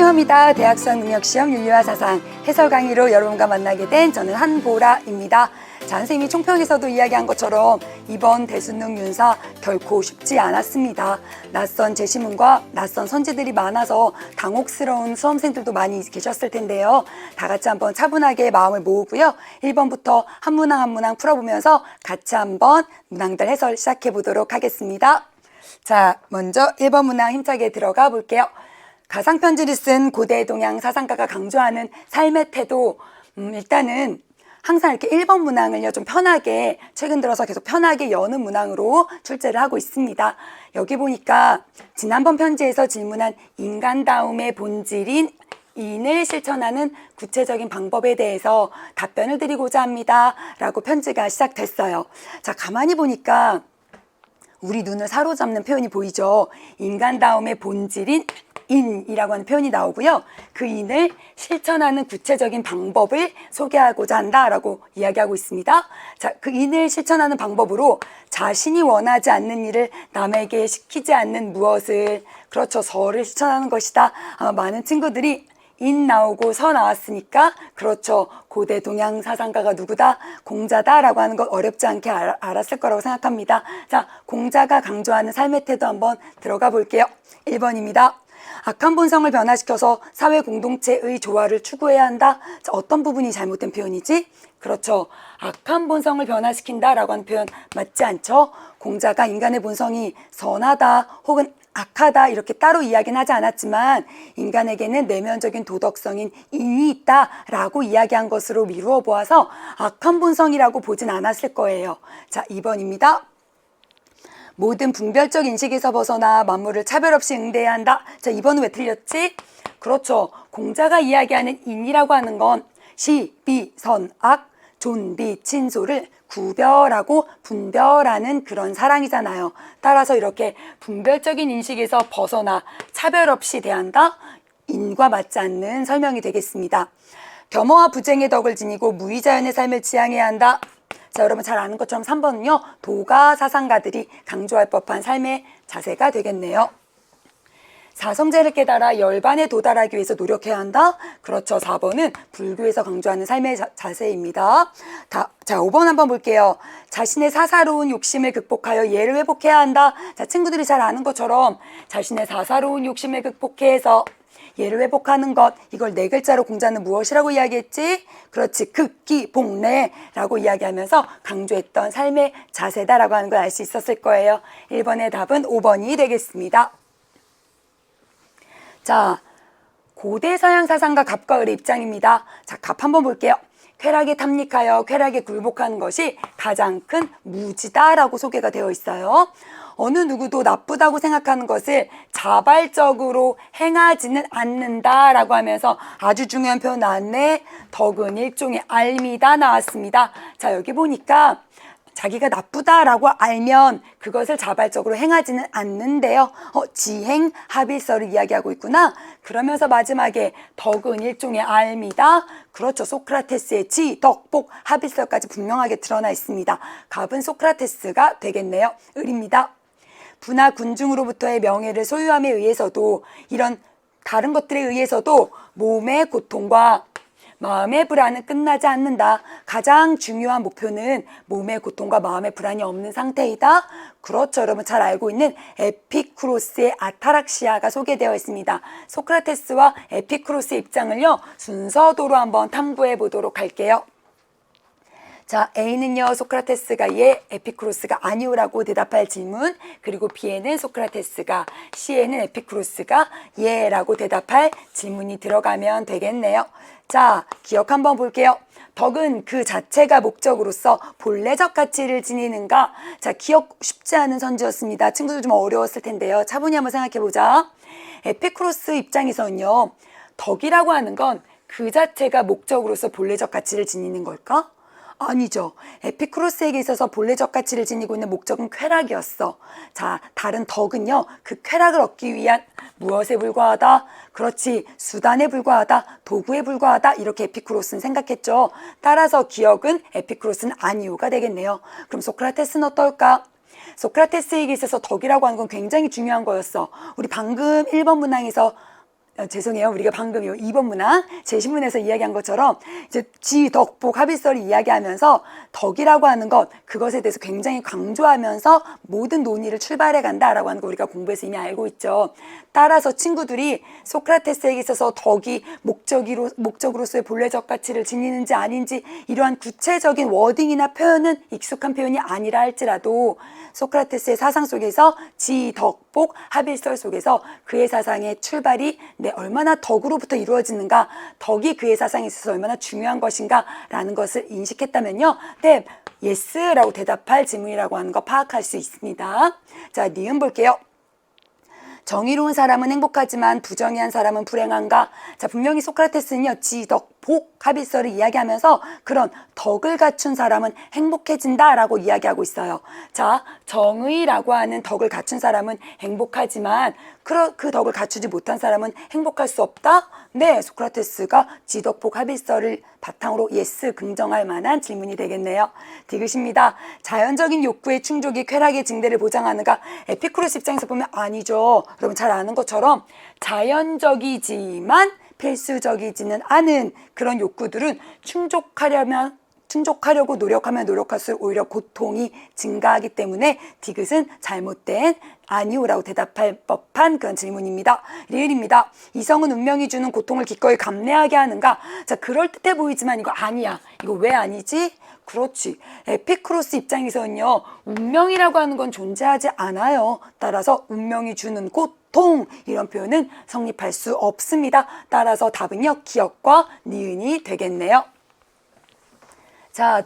환영합니다. 대학수학 능력시험 윤리와 사상 해설 강의로 여러분과 만나게 된 저는 한보라입니다. 자, 선생님이 총평에서도 이야기한 것처럼 이번 대수능 윤사 결코 쉽지 않았습니다. 낯선 제시문과 낯선 선지들이 많아서 당혹스러운 수험생들도 많이 계셨을 텐데요. 다 같이 한번 차분하게 마음을 모으고요. 1번부터 한 문항 한 문항 풀어보면서 같이 한번 문항들 해설 시작해 보도록 하겠습니다. 자, 먼저 1번 문항 힘차게 들어가 볼게요. 가상편지를 쓴 고대 동양 사상가가 강조하는 삶의 태도, 일단은 항상 이렇게 1번 문항을요 좀 편하게, 최근 들어서 계속 편하게 여는 문항으로 출제를 하고 있습니다. 여기 보니까 지난번 편지에서 질문한 인간다움의 본질인 인을 실천하는 구체적인 방법에 대해서 답변을 드리고자 합니다 라고 편지가 시작됐어요. 자, 가만히 보니까 우리 눈을 사로잡는 표현이 보이죠. 인간다움의 본질인 인이라고 하는 표현이 나오고요. 그 인을 실천하는 구체적인 방법을 소개하고자 한다라고 이야기하고 있습니다. 자, 그 인을 실천하는 방법으로 자신이 원하지 않는 일을 남에게 시키지 않는 무엇을, 그렇죠, 서를 실천하는 것이다. 아마 많은 친구들이 인 나오고 서 나왔으니까 그렇죠, 고대 동양 사상가가 누구다? 공자다라고 하는 것 어렵지 않게 알았을 거라고 생각합니다. 자, 공자가 강조하는 삶의 태도 한번 들어가 볼게요. 1번입니다. 악한 본성을 변화시켜서 사회 공동체의 조화를 추구해야 한다. 자, 어떤 부분이 잘못된 표현이지? 그렇죠, 악한 본성을 변화시킨다라고 하는 표현 맞지 않죠? 공자가 인간의 본성이 선하다 혹은 악하다 이렇게 따로 이야기는 하지 않았지만 인간에게는 내면적인 도덕성인 인이 있다라고 이야기한 것으로 미루어 보아서 악한 본성이라고 보진 않았을 거예요. 자, 2번입니다. 모든 분별적 인식에서 벗어나 만물을 차별 없이 응대해야 한다. 자, 2번은 왜 틀렸지? 그렇죠, 공자가 이야기하는 인이라고 하는 건 시, 비, 선, 악, 존, 비, 친소를 구별하고 분별하는 그런 사랑이잖아요. 따라서 이렇게 분별적인 인식에서 벗어나 차별 없이 대한다? 인과 맞지 않는 설명이 되겠습니다. 겸허와 부쟁의 덕을 지니고 무의자연의 삶을 지향해야 한다. 자, 여러분 잘 아는 것처럼 3번은요 도가 사상가들이 강조할 법한 삶의 자세가 되겠네요. 사성제를 깨달아 열반에 도달하기 위해서 노력해야 한다. 그렇죠, 4번은 불교에서 강조하는 삶의 자세입니다. 자, 5번 한번 볼게요. 자신의 사사로운 욕심을 극복하여 예를 회복해야 한다. 자, 친구들이 잘 아는 것처럼 자신의 사사로운 욕심을 극복해서 예를 회복하는 것, 이걸 네 글자로 공자는 무엇이라고 이야기했지? 그렇지, 극기 복례라고 이야기하면서 강조했던 삶의 자세다라고 하는 걸 알 수 있었을 거예요. 1번의 답은 5번이 되겠습니다. 자, 고대 서양 사상가 갑과 을의 입장입니다. 자, 갑 한번 볼게요. 쾌락에 탐닉하여 쾌락에 굴복하는 것이 가장 큰 무지다라고 소개가 되어 있어요. 어느 누구도 나쁘다고 생각하는 것을 자발적으로 행하지는 않는다라고 하면서 아주 중요한 표현 나왔네. 덕은 일종의 알미다 나왔습니다. 자, 여기 보니까 자기가 나쁘다라고 알면 그것을 자발적으로 행하지는 않는데요. 지행 합일서를 이야기하고 있구나. 그러면서 마지막에 덕은 일종의 알미다. 그렇죠, 소크라테스의 지, 덕, 복, 합일서까지 분명하게 드러나 있습니다. 갑은 소크라테스가 되겠네요. 을입니다. 부나 군중으로부터의 명예를 소유함에 의해서도, 이런 다른 것들에 의해서도 몸의 고통과 마음의 불안은 끝나지 않는다. 가장 중요한 목표는 몸의 고통과 마음의 불안이 없는 상태이다. 그렇죠, 여러분 잘 알고 있는 에피쿠로스의 아타락시아가 소개되어 있습니다. 소크라테스와 에피쿠로스의 입장을요 순서도로 한번 탐구해 보도록 할게요. 자, A는요 소크라테스가 예, 에피쿠로스가 아니오라고 대답할 질문, 그리고 B에는 소크라테스가, C에는 에피쿠로스가 예 라고 대답할 질문이 들어가면 되겠네요. 자, 기억 한번 볼게요. 덕은 그 자체가 목적으로서 본래적 가치를 지니는가? 자, 기억 쉽지 않은 선지였습니다. 친구들 좀 어려웠을 텐데요. 차분히 한번 생각해 보자. 에피쿠로스 입장에서는요 덕이라고 하는 건 그 자체가 목적으로서 본래적 가치를 지니는 걸까? 아니죠. 에피쿠로스에게 있어서 본래적 가치를 지니고 있는 목적은 쾌락이었어. 자, 다른 덕은요 그 쾌락을 얻기 위한 무엇에 불과하다? 그렇지, 수단에 불과하다, 도구에 불과하다, 이렇게 에피쿠로스는 생각했죠. 따라서 기억은 에피쿠로스는 아니오가 되겠네요. 그럼 소크라테스는 어떨까? 소크라테스에게 있어서 덕이라고 하는 건 굉장히 중요한 거였어. 우리 방금 1번 문항에서 죄송해요. 우리가 방금 2번 문항 제시문에서 이야기한 것처럼 이제 지, 덕, 복, 합일설을 이야기하면서 덕이라고 하는 것, 그것에 대해서 굉장히 강조하면서 모든 논의를 출발해 간다라고 하는 거 우리가 공부해서 이미 알고 있죠. 따라서 친구들이 소크라테스에게 있어서 덕이 목적으로서의 본래적 가치를 지니는지 아닌지 이러한 구체적인 워딩이나 표현은 익숙한 표현이 아니라 할지라도 소크라테스의 사상 속에서 지, 덕, 복, 합일설 속에서 그의 사상의 출발이 얼마나 덕으로부터 이루어지는가, 덕이 그의 사상에 있어서 얼마나 중요한 것인가 라는 것을 인식했다면요, 네, 예스라고 대답할 질문이라고 하는 거 파악할 수 있습니다. 자, 니은 볼게요. 정의로운 사람은 행복하지만 부정의한 사람은 불행한가? 자, 분명히 소크라테스는요, 지, 덕, 복, 합일설을 이야기하면서 그런 덕을 갖춘 사람은 행복해진다라고 이야기하고 있어요. 자, 정의라고 하는 덕을 갖춘 사람은 행복하지만 그 덕을 갖추지 못한 사람은 행복할 수 없다? 네, 소크라테스가 지, 덕, 복, 합일설을 바탕으로 예스 긍정할 만한 질문이 되겠네요. 디귿입니다. 자연적인 욕구의 충족이 쾌락의 증대를 보장하는가? 에피쿠로스 입장에서 보면 아니죠. 여러분 잘 아는 것처럼 자연적이지만 필수적이지는 않은 그런 욕구들은 충족하려고 노력하면 노력할수록 오히려 고통이 증가하기 때문에 디귿은 잘못된 아니오라고 대답할 법한 그런 질문입니다. 리을입니다. 이성은 운명이 주는 고통을 기꺼이 감내하게 하는가? 자, 그럴듯해 보이지만 이거 아니야. 이거 왜 아니지? 그렇지. 에피쿠로스 입장에서는요, 운명이라고 하는 건 존재하지 않아요. 따라서 운명이 주는 고통, 이런 표현은 성립할 수 없습니다. 따라서 답은요, 기역과 니은이 되겠네요. 자,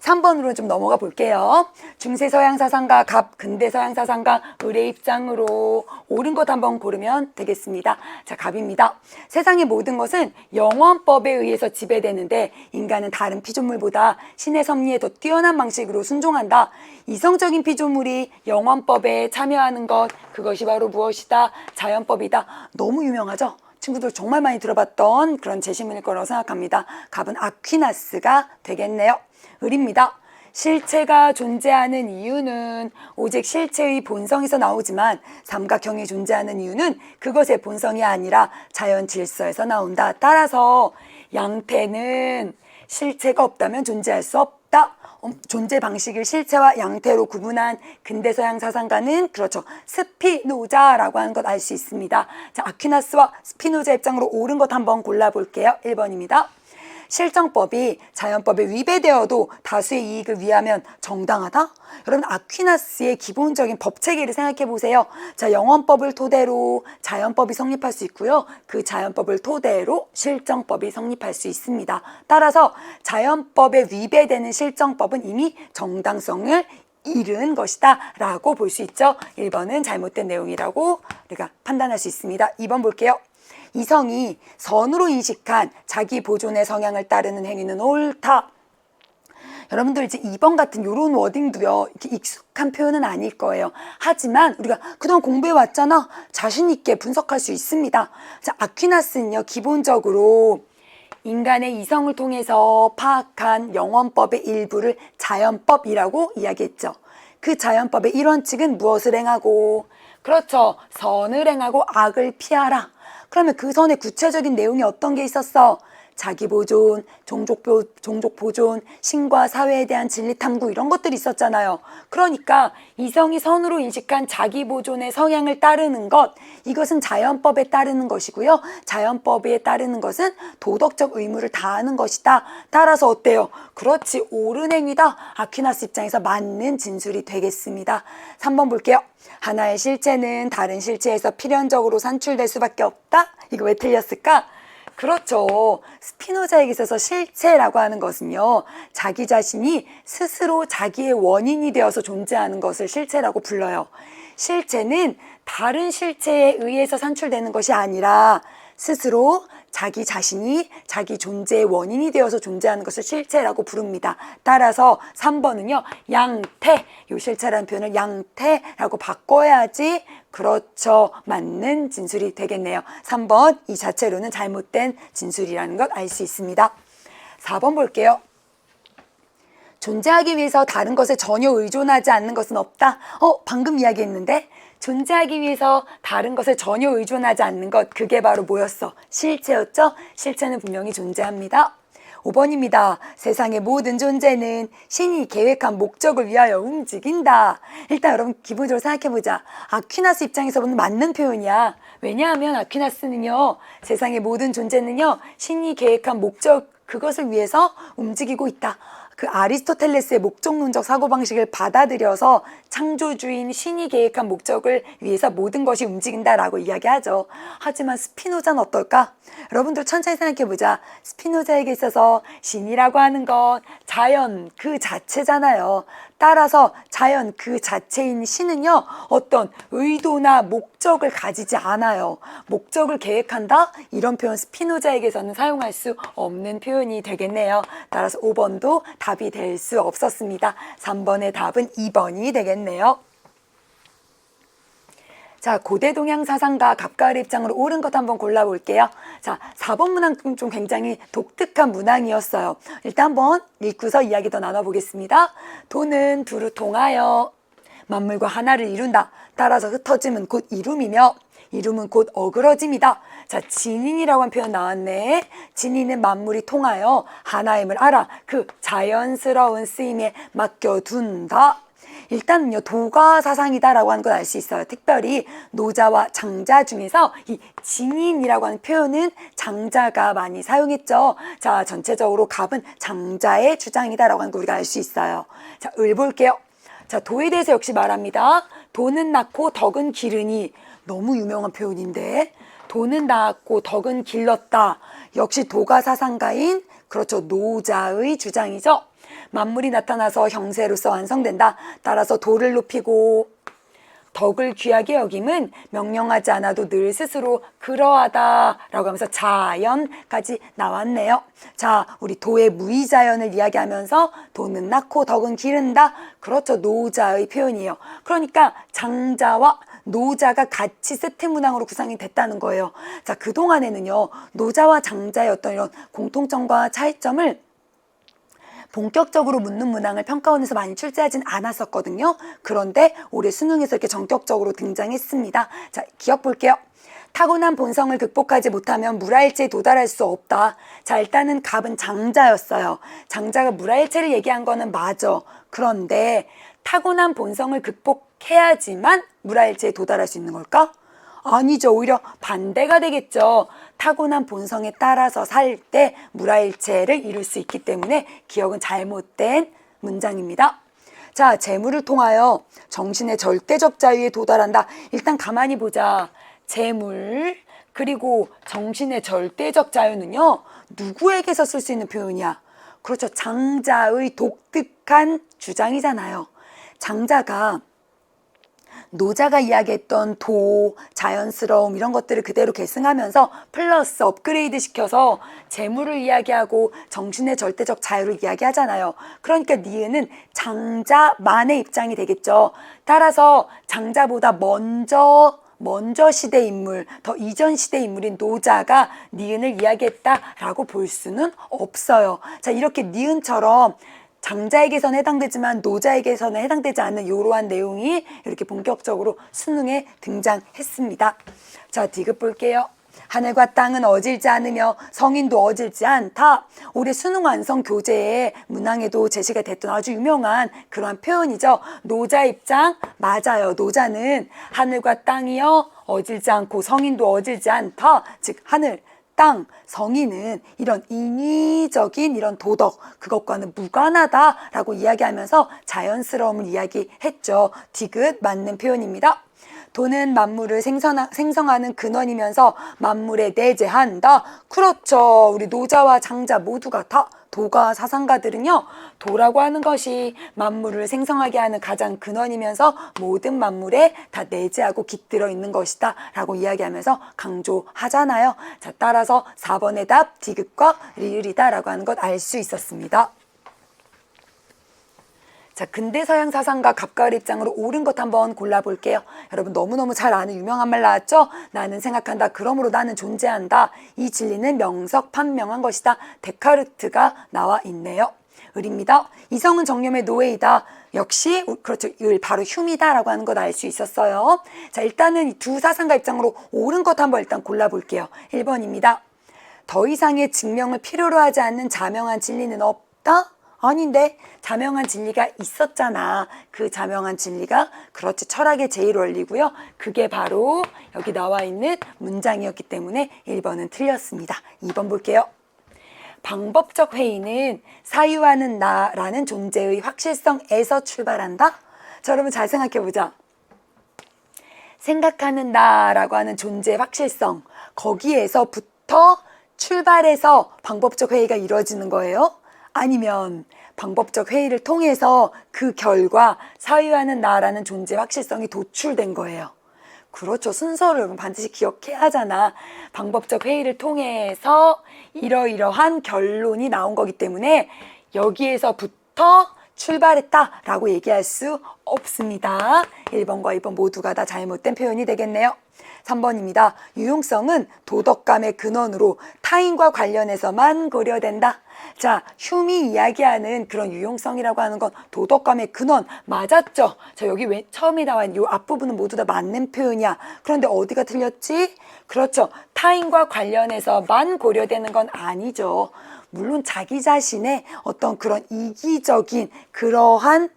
3번으로 좀 넘어가 볼게요. 중세 서양 사상가, 갑 근대 서양 사상가, 을의 입장으로 옳은 것 한번 고르면 되겠습니다. 자, 갑입니다. 세상의 모든 것은 영원법에 의해서 지배되는데 인간은 다른 피조물보다 신의 섭리에 더 뛰어난 방식으로 순종한다. 이성적인 피조물이 영원법에 참여하는 것, 그것이 바로 무엇이다? 자연법이다. 너무 유명하죠? 친구들 정말 많이 들어봤던 그런 제시문일 거라고 생각합니다. 갑은 아퀴나스가 되겠네요. 을입니다. 실체가 존재하는 이유는 오직 실체의 본성에서 나오지만 삼각형이 존재하는 이유는 그것의 본성이 아니라 자연 질서에서 나온다. 따라서 양태는 실체가 없다면 존재할 수 없다. 존재 방식을 실체와 양태로 구분한 근대 서양 사상가는 그렇죠, 스피노자라고 하는 것 알 수 있습니다. 자, 아퀴나스와 스피노자 입장으로 옳은 것 한번 골라볼게요. 1번입니다. 실정법이 자연법에 위배되어도 다수의 이익을 위하면 정당하다? 여러분, 아퀴나스의 기본적인 법체계를 생각해 보세요. 자, 영원법을 토대로 자연법이 성립할 수 있고요. 그 자연법을 토대로 실정법이 성립할 수 있습니다. 따라서 자연법에 위배되는 실정법은 이미 정당성을 잃은 것이다 라고 볼 수 있죠. 1번은 잘못된 내용이라고 우리가 판단할 수 있습니다. 2번 볼게요. 이성이 선으로 인식한 자기 보존의 성향을 따르는 행위는 옳다. 여러분들 이제 2번 같은 이런 워딩도요, 이렇게 익숙한 표현은 아닐 거예요. 하지만 우리가 그동안 공부해 왔잖아. 자신 있게 분석할 수 있습니다. 자, 아퀴나스는요, 기본적으로 인간의 이성을 통해서 파악한 영원법의 일부를 자연법이라고 이야기했죠. 그 자연법의 일원칙은 무엇을 행하고, 그렇죠, 선을 행하고 악을 피하라. 그러면 그 선의 구체적인 내용이 어떤 게 있었어? 자기 보존, 종족 보존, 신과 사회에 대한 진리 탐구, 이런 것들이 있었잖아요. 그러니까 이성이 선으로 인식한 자기 보존의 성향을 따르는 것, 이것은 자연법에 따르는 것이고요. 자연법에 따르는 것은 도덕적 의무를 다하는 것이다. 따라서 어때요? 그렇지, 옳은 행위다. 아퀴나스 입장에서 맞는 진술이 되겠습니다. 3번 볼게요. 하나의 실체는 다른 실체에서 필연적으로 산출될 수밖에 없다? 이거 왜 틀렸을까? 그렇죠. 스피노자에게 있어서 실체라고 하는 것은요, 자기 자신이 스스로 자기의 원인이 되어서 존재하는 것을 실체라고 불러요. 실체는 다른 실체에 의해서 산출되는 것이 아니라 스스로 자기 자신이 자기 존재의 원인이 되어서 존재하는 것을 실체라고 부릅니다. 따라서 3번은요, 양태, 요 실체라는 표현을 양태라고 바꿔야지 그렇죠, 맞는 진술이 되겠네요. 3번 이 자체로는 잘못된 진술이라는 것 알 수 있습니다. 4번 볼게요. 존재하기 위해서 다른 것에 전혀 의존하지 않는 것은 없다. 방금 이야기했는데 존재하기 위해서 다른 것을 전혀 의존하지 않는 것, 그게 바로 뭐였어? 실체였죠? 실체는 분명히 존재합니다. 5번입니다. 세상의 모든 존재는 신이 계획한 목적을 위하여 움직인다. 일단 여러분 기본적으로 생각해보자. 아퀴나스 입장에서 보면 맞는 표현이야. 왜냐하면 아퀴나스는요, 세상의 모든 존재는요, 신이 계획한 목적, 그것을 위해서 움직이고 있다. 그 아리스토텔레스의 목적론적 사고방식을 받아들여서 창조주인 신이 계획한 목적을 위해서 모든 것이 움직인다라고 이야기하죠. 하지만 스피노자는 어떨까? 여러분들 천천히 생각해보자. 스피노자에게 있어서 신이라고 하는 건 자연 그 자체잖아요. 따라서 자연 그 자체인 신은요, 어떤 의도나 목적을 가지지 않아요. 목적을 계획한다? 이런 표현 스피노자에게서는 사용할 수 없는 표현이 되겠네요. 따라서 5번도 답이 될 수 없었습니다. 3번의 답은 2번이 되겠네요. 자, 고대 동양 사상가 갑가을의 입장으로 옳은 것 한번 골라볼게요. 자, 4번 문항은 좀 굉장히 독특한 문항이었어요. 일단 한번 읽고서 이야기 더 나눠보겠습니다. 도는 두루 통하여 만물과 하나를 이룬다. 따라서 흩어짐은 곧 이룸이며 이룸은 곧 어그러짐이다. 자, 진인이라고 한 표현 나왔네. 진인은 만물이 통하여 하나임을 알아. 그 자연스러운 쓰임에 맡겨둔다. 일단은요, 도가 사상이다라고 하는 걸 알 수 있어요. 특별히 노자와 장자 중에서 이 진인이라고 하는 표현은 장자가 많이 사용했죠. 자, 전체적으로 갑은 장자의 주장이다라고 하는 걸 우리가 알 수 있어요. 자, 을 볼게요. 자, 도에 대해서 역시 말합니다. 도는 낳고 덕은 기르니. 너무 유명한 표현인데, 도는 낳았고 덕은 길렀다. 역시 도가 사상가인, 그렇죠, 노자의 주장이죠. 만물이 나타나서 형세로서 완성된다. 따라서 도를 높이고 덕을 귀하게 여김은 명령하지 않아도 늘 스스로 그러하다 라고 하면서 자연까지 나왔네요. 자, 우리 도의 무의자연을 이야기하면서 도는 낳고 덕은 기른다. 그렇죠, 노자의 표현이에요. 그러니까 장자와 노자가 같이 세트 문항으로 구성이 됐다는 거예요. 자, 그동안에는요, 노자와 장자의 어떤 이런 공통점과 차이점을 본격적으로 묻는 문항을 평가원에서 많이 출제하진 않았었거든요. 그런데 올해 수능에서 이렇게 전격적으로 등장했습니다. 자, 기억 볼게요. 타고난 본성을 극복하지 못하면 물화일체에 도달할 수 없다. 자, 일단은 갑은 장자였어요. 장자가 물화일체를 얘기한 거는 맞아. 그런데 타고난 본성을 극복해야지만 물화일체에 도달할 수 있는 걸까? 아니죠. 오히려 반대가 되겠죠. 타고난 본성에 따라서 살 때 물화일체를 이룰 수 있기 때문에 기억은 잘못된 문장입니다. 자, 재물을 통하여 정신의 절대적 자유에 도달한다. 일단 가만히 보자. 재물 그리고 정신의 절대적 자유는요, 누구에게서 쓸 수 있는 표현이야? 그렇죠. 장자의 독특한 주장이잖아요. 장자가 노자가 이야기했던 도, 자연스러움 이런 것들을 그대로 계승하면서 플러스 업그레이드 시켜서 재물을 이야기하고 정신의 절대적 자유를 이야기하잖아요. 그러니까 니은은 장자만의 입장이 되겠죠. 따라서 장자보다 먼저 시대 인물, 더 이전 시대 인물인 노자가 니은을 이야기했다라고 볼 수는 없어요. 자, 이렇게 니은처럼 장자에게서는 해당되지만 노자에게서는 해당되지 않는 이러한 내용이 이렇게 본격적으로 수능에 등장했습니다. 자, 디귿 볼게요. 하늘과 땅은 어질지 않으며 성인도 어질지 않다. 올해 수능 완성 교재의 문항에도 제시가 됐던 아주 유명한 그러한 표현이죠. 노자 입장 맞아요. 노자는 하늘과 땅이요 어질지 않고 성인도 어질지 않다. 즉 하늘, 땅, 성인은 이런 인위적인 이런 도덕 그것과는 무관하다라고 이야기하면서 자연스러움을 이야기했죠. 디귿 맞는 표현입니다. 도는 만물을 생성하는 근원이면서 만물에 내재한다. 그렇죠. 우리 노자와 장자 모두가 다 도가 사상가들은요, 도라고 하는 것이 만물을 생성하게 하는 가장 근원이면서 모든 만물에 다 내재하고 깃들어 있는 것이다 라고 이야기하면서 강조하잖아요. 자, 따라서 4번의 답 디귿과 리을이다 라고 하는 것 알 수 있었습니다. 자, 근대 서양 사상가 갑가을 입장으로 옳은 것 한번 골라볼게요. 여러분 너무너무 잘 아는 유명한 말 나왔죠? 나는 생각한다. 그러므로 나는 존재한다. 이 진리는 명석판명한 것이다. 데카르트가 나와 있네요. 을입니다. 이성은 정념의 노예이다. 역시 그렇죠. 을 바로 흉이다라고 하는 걸 알 수 있었어요. 자, 일단은 이 두 사상가 입장으로 옳은 것 한번 일단 골라볼게요. 1번입니다. 더 이상의 증명을 필요로 하지 않는 자명한 진리는 없다? 아닌데 자명한 진리가 있었잖아. 그 자명한 진리가 그렇지 철학의 제1원리고요. 그게 바로 여기 나와 있는 문장이었기 때문에 1번은 틀렸습니다. 2번 볼게요. 방법적 회의는 사유하는 나라는 존재의 확실성에서 출발한다? 자, 여러분 잘 생각해보자. 생각하는 나라고 하는 존재의 확실성, 거기에서부터 출발해서 방법적 회의가 이루어지는 거예요? 아니면 방법적 회의를 통해서 그 결과 사유하는 나라는 존재의 확실성이 도출된 거예요? 그렇죠. 순서를 반드시 기억해야 하잖아. 방법적 회의를 통해서 이러이러한 결론이 나온 거기 때문에 여기에서부터 출발했다라고 얘기할 수 없습니다. 1번과 2번 모두가 다 잘못된 표현이 되겠네요. 3번입니다. 유용성은 도덕감의 근원으로 타인과 관련해서만 고려된다. 자, 흉이 이야기하는 그런 유용성이라고 하는 건 도덕감의 근원 맞았죠? 자, 여기 처음에 나와 있는 이 앞부분은 모두 다 맞는 표현이야. 그런데 어디가 틀렸지? 그렇죠. 타인과 관련해서만 고려되는 건 아니죠. 물론 자기 자신의 어떤 그런 이기적인 그러한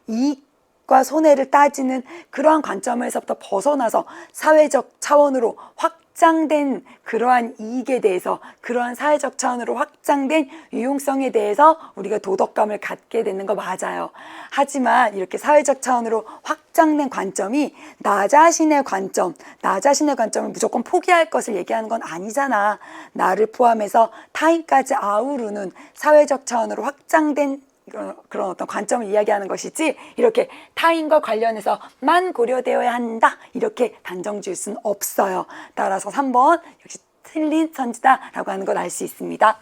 이익과 손해를 따지는 그러한 관점에서부터 벗어나서 사회적 차원으로 확장된 그러한 이익에 대해서 그러한 사회적 차원으로 확장된 유용성에 대해서 우리가 도덕감을 갖게 되는 거 맞아요. 하지만 이렇게 사회적 차원으로 확장된 관점이 나 자신의 관점을 무조건 포기할 것을 얘기하는 건 아니잖아. 나를 포함해서 타인까지 아우르는 사회적 차원으로 확장된 그런 어떤 관점을 이야기하는 것이지 이렇게 타인과 관련해서만 고려되어야 한다 이렇게 단정 지을 수는 없어요. 따라서 3번 역시 틀린 선지다라고 하는 걸 알 수 있습니다.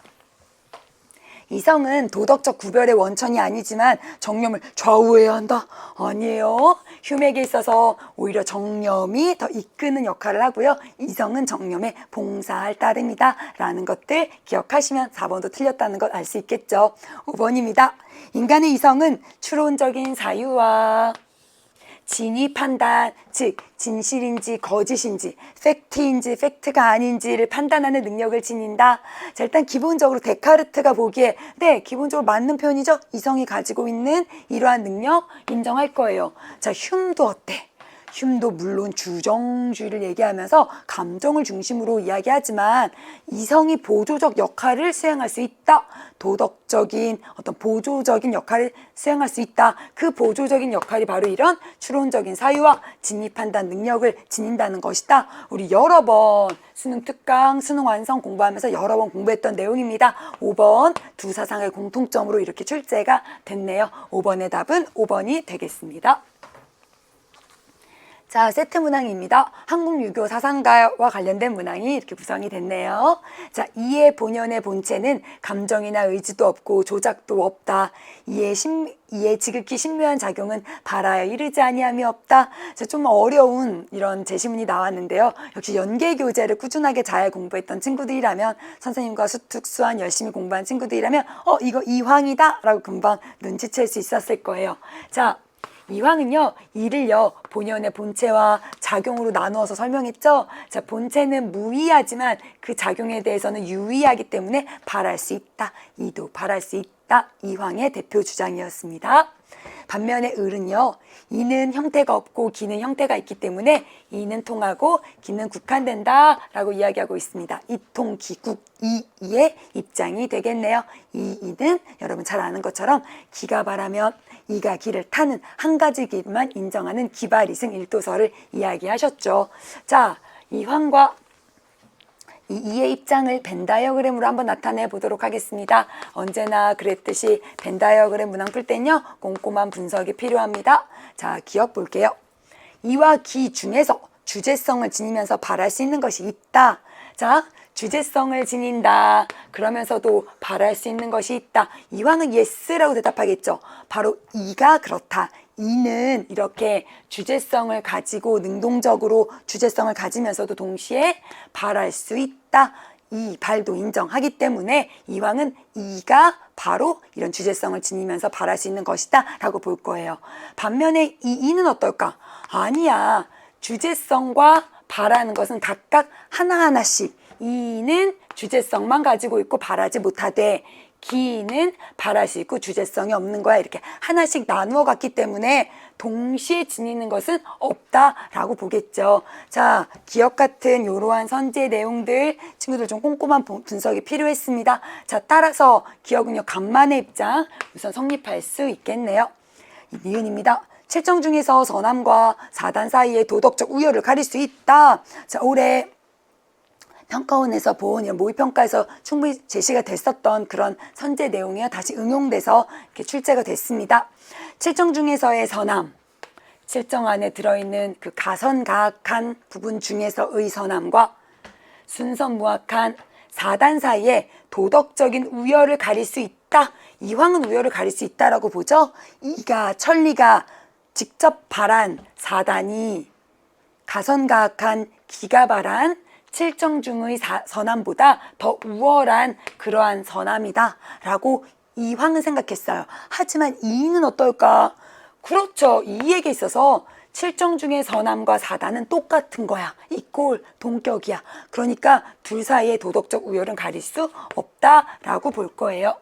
이성은 도덕적 구별의 원천이 아니지만 정념을 좌우해야 한다? 아니에요. 휴맥에 있어서 오히려 정념이 더 이끄는 역할을 하고요. 이성은 정념에 봉사할 따름이다 라는 것들 기억하시면 4번도 틀렸다는 걸 알 수 있겠죠. 5번입니다. 인간의 이성은 추론적인 사유와 진위 판단, 즉 진실인지 거짓인지 팩트인지 팩트가 아닌지를 판단하는 능력을 지닌다. 자, 일단 기본적으로 데카르트가 보기에 기본적으로 맞는 표현이죠. 이성이 가지고 있는 이러한 능력 인정할 거예요. 자, 흉도 어때? 흉도 물론 주정주의를 얘기하면서 감정을 중심으로 이야기하지만 이성이 보조적 역할을 수행할 수 있다. 도덕적인 어떤 보조적인 역할을 수행할 수 있다. 그 보조적인 역할이 바로 이런 추론적인 사유와 진위 판단 능력을 지닌다는 것이다. 우리 여러 번 수능 특강, 수능 완성 공부하면서 여러 번 공부했던 내용입니다. 5번 두 사상의 공통점으로 이렇게 출제가 됐네요. 5번의 답은 5번이 되겠습니다. 자, 세트 문항입니다. 한국 유교 사상가와 관련된 문항이 이렇게 구성이 됐네요. 자, 이해 본연의 본체는 감정이나 의지도 없고 조작도 없다. 이해 지극히 신묘한 작용은 발하여 이르지 아니함이 없다. 자, 좀 어려운 이런 제시문이 나왔는데요. 역시 연계교재를 꾸준하게 잘 공부했던 친구들이라면 선생님과 수특수한 열심히 공부한 친구들이라면 이거 이황이다 라고 금방 눈치챌 수 있었을 거예요. 자, 이황은요, 이를요, 본연의 본체와 작용으로 나누어서 설명했죠. 자, 본체는 무의하지만 그 작용에 대해서는 유의하기 때문에 발할 수 있다. 이도 발할 수 있다. 이황의 대표 주장이었습니다. 반면에 을은요, 이는 형태가 없고 기는 형태가 있기 때문에 이는 통하고 기는 국한된다 라고 이야기하고 있습니다. 이통 기국 이의 입장이 되겠네요. 이는 여러분 잘 아는 것처럼 기가 발하면 이가 기를 타는 한 가지 길만 인정하는 기발이승 일도설을 이야기하셨죠. 자, 이황과 이 이의 입장을 벤 다이어그램으로 한번 나타내 보도록 하겠습니다. 언제나 그랬듯이 벤 다이어그램 문항 풀 땐요, 꼼꼼한 분석이 필요합니다. 자, 기억 볼게요. 이와 기 중에서 주제성을 지니면서 발할 수 있는 것이 있다. 자, 주제성을 지닌다. 그러면서도 발할 수 있는 것이 있다. 이황은 예스라고 대답하겠죠. 바로 이가 그렇다. 이는 이렇게 주제성을 가지고 능동적으로 주제성을 가지면서도 동시에 발할 수 있다. 이 발도 인정하기 때문에 이황은 이가 바로 이런 주제성을 지니면서 발할 수 있는 것이다 라고 볼 거예요. 반면에 이 이는 어떨까? 아니야. 주제성과 발하는 것은 각각 하나하나씩, 이는 주제성만 가지고 있고 발하지 못하되 기는 발할 수 있고 주제성이 없는 거야. 이렇게 하나씩 나누어 갔기 때문에 동시에 지니는 것은 없다라고 보겠죠. 자, 기억 같은 이러한 선지의 내용들 친구들 좀 꼼꼼한 분석이 필요했습니다. 자, 따라서 기억은요, 간만의 입장 우선 성립할 수 있겠네요. 니은입니다. 7정 중에서 선함과 사단 사이의 도덕적 우열을 가릴 수 있다. 자, 올해 평가원에서 본 모의평가에서 충분히 제시가 됐었던 그런 선제 내용이 다시 응용돼서 이렇게 출제가 됐습니다. 7정 중에서의 선함, 7정 안에 들어있는 그 가선가악한 부분 중에서의 선함과 순선무악한 사단 사이에 도덕적인 우열을 가릴 수 있다. 이황은 우열을 가릴 수 있다라고 보죠. 이가 천리가 직접 발한 사단이 가선가악한 기가 발한 7정 중의 선함보다 더 우월한 그러한 선함이다 라고 이황은 생각했어요. 하지만 이는 어떨까? 그렇죠. 이에게 있어서 7정 중의 선함과 사단은 똑같은 거야. 이꼴 동격이야. 그러니까 둘 사이의 도덕적 우열은 가릴 수 없다라고 볼 거예요.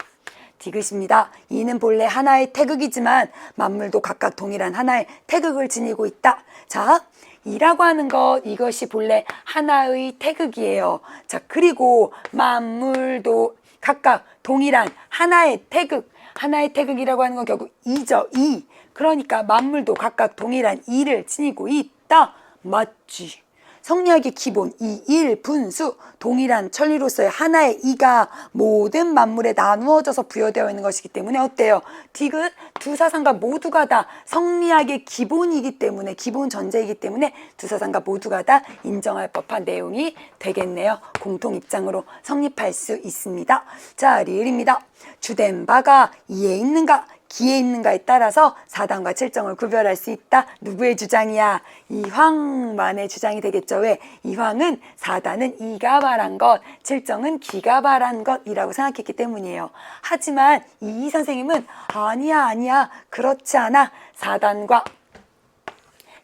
디귿입니다. 이는 본래 하나의 태극이지만 만물도 각각 동일한 하나의 태극을 지니고 있다. 자, 이라고 하는 것, 이것이 본래 하나의 태극이에요. 자, 그리고 만물도 각각 동일한 하나의 태극, 하나의 태극이라고 하는 건 결국 이죠. 이. 그러니까 만물도 각각 동일한 이를 지니고 있다. 맞지? 성리학의 기본, 이, 일, 분수, 동일한 천리로서의 하나의 이가 모든 만물에 나누어져서 부여되어 있는 것이기 때문에 어때요? 디귿, 두 사상가 모두가 다 성리학의 기본이기 때문에, 기본 전제이기 때문에 두 사상가 모두가 다 인정할 법한 내용이 되겠네요. 공통 입장으로 성립할 수 있습니다. 자, 리을입니다. 주된 바가 이에 있는가? 기에 있는가에 따라서 사단과 7정을 구별할 수 있다. 누구의 주장이야? 이황만의 주장이 되겠죠. 왜? 이황은 사단은 이가 발한 것, 7정은 기가 발한 것이라고 생각했기 때문이에요. 하지만 이 선생님은 아니야. 그렇지 않아. 사단과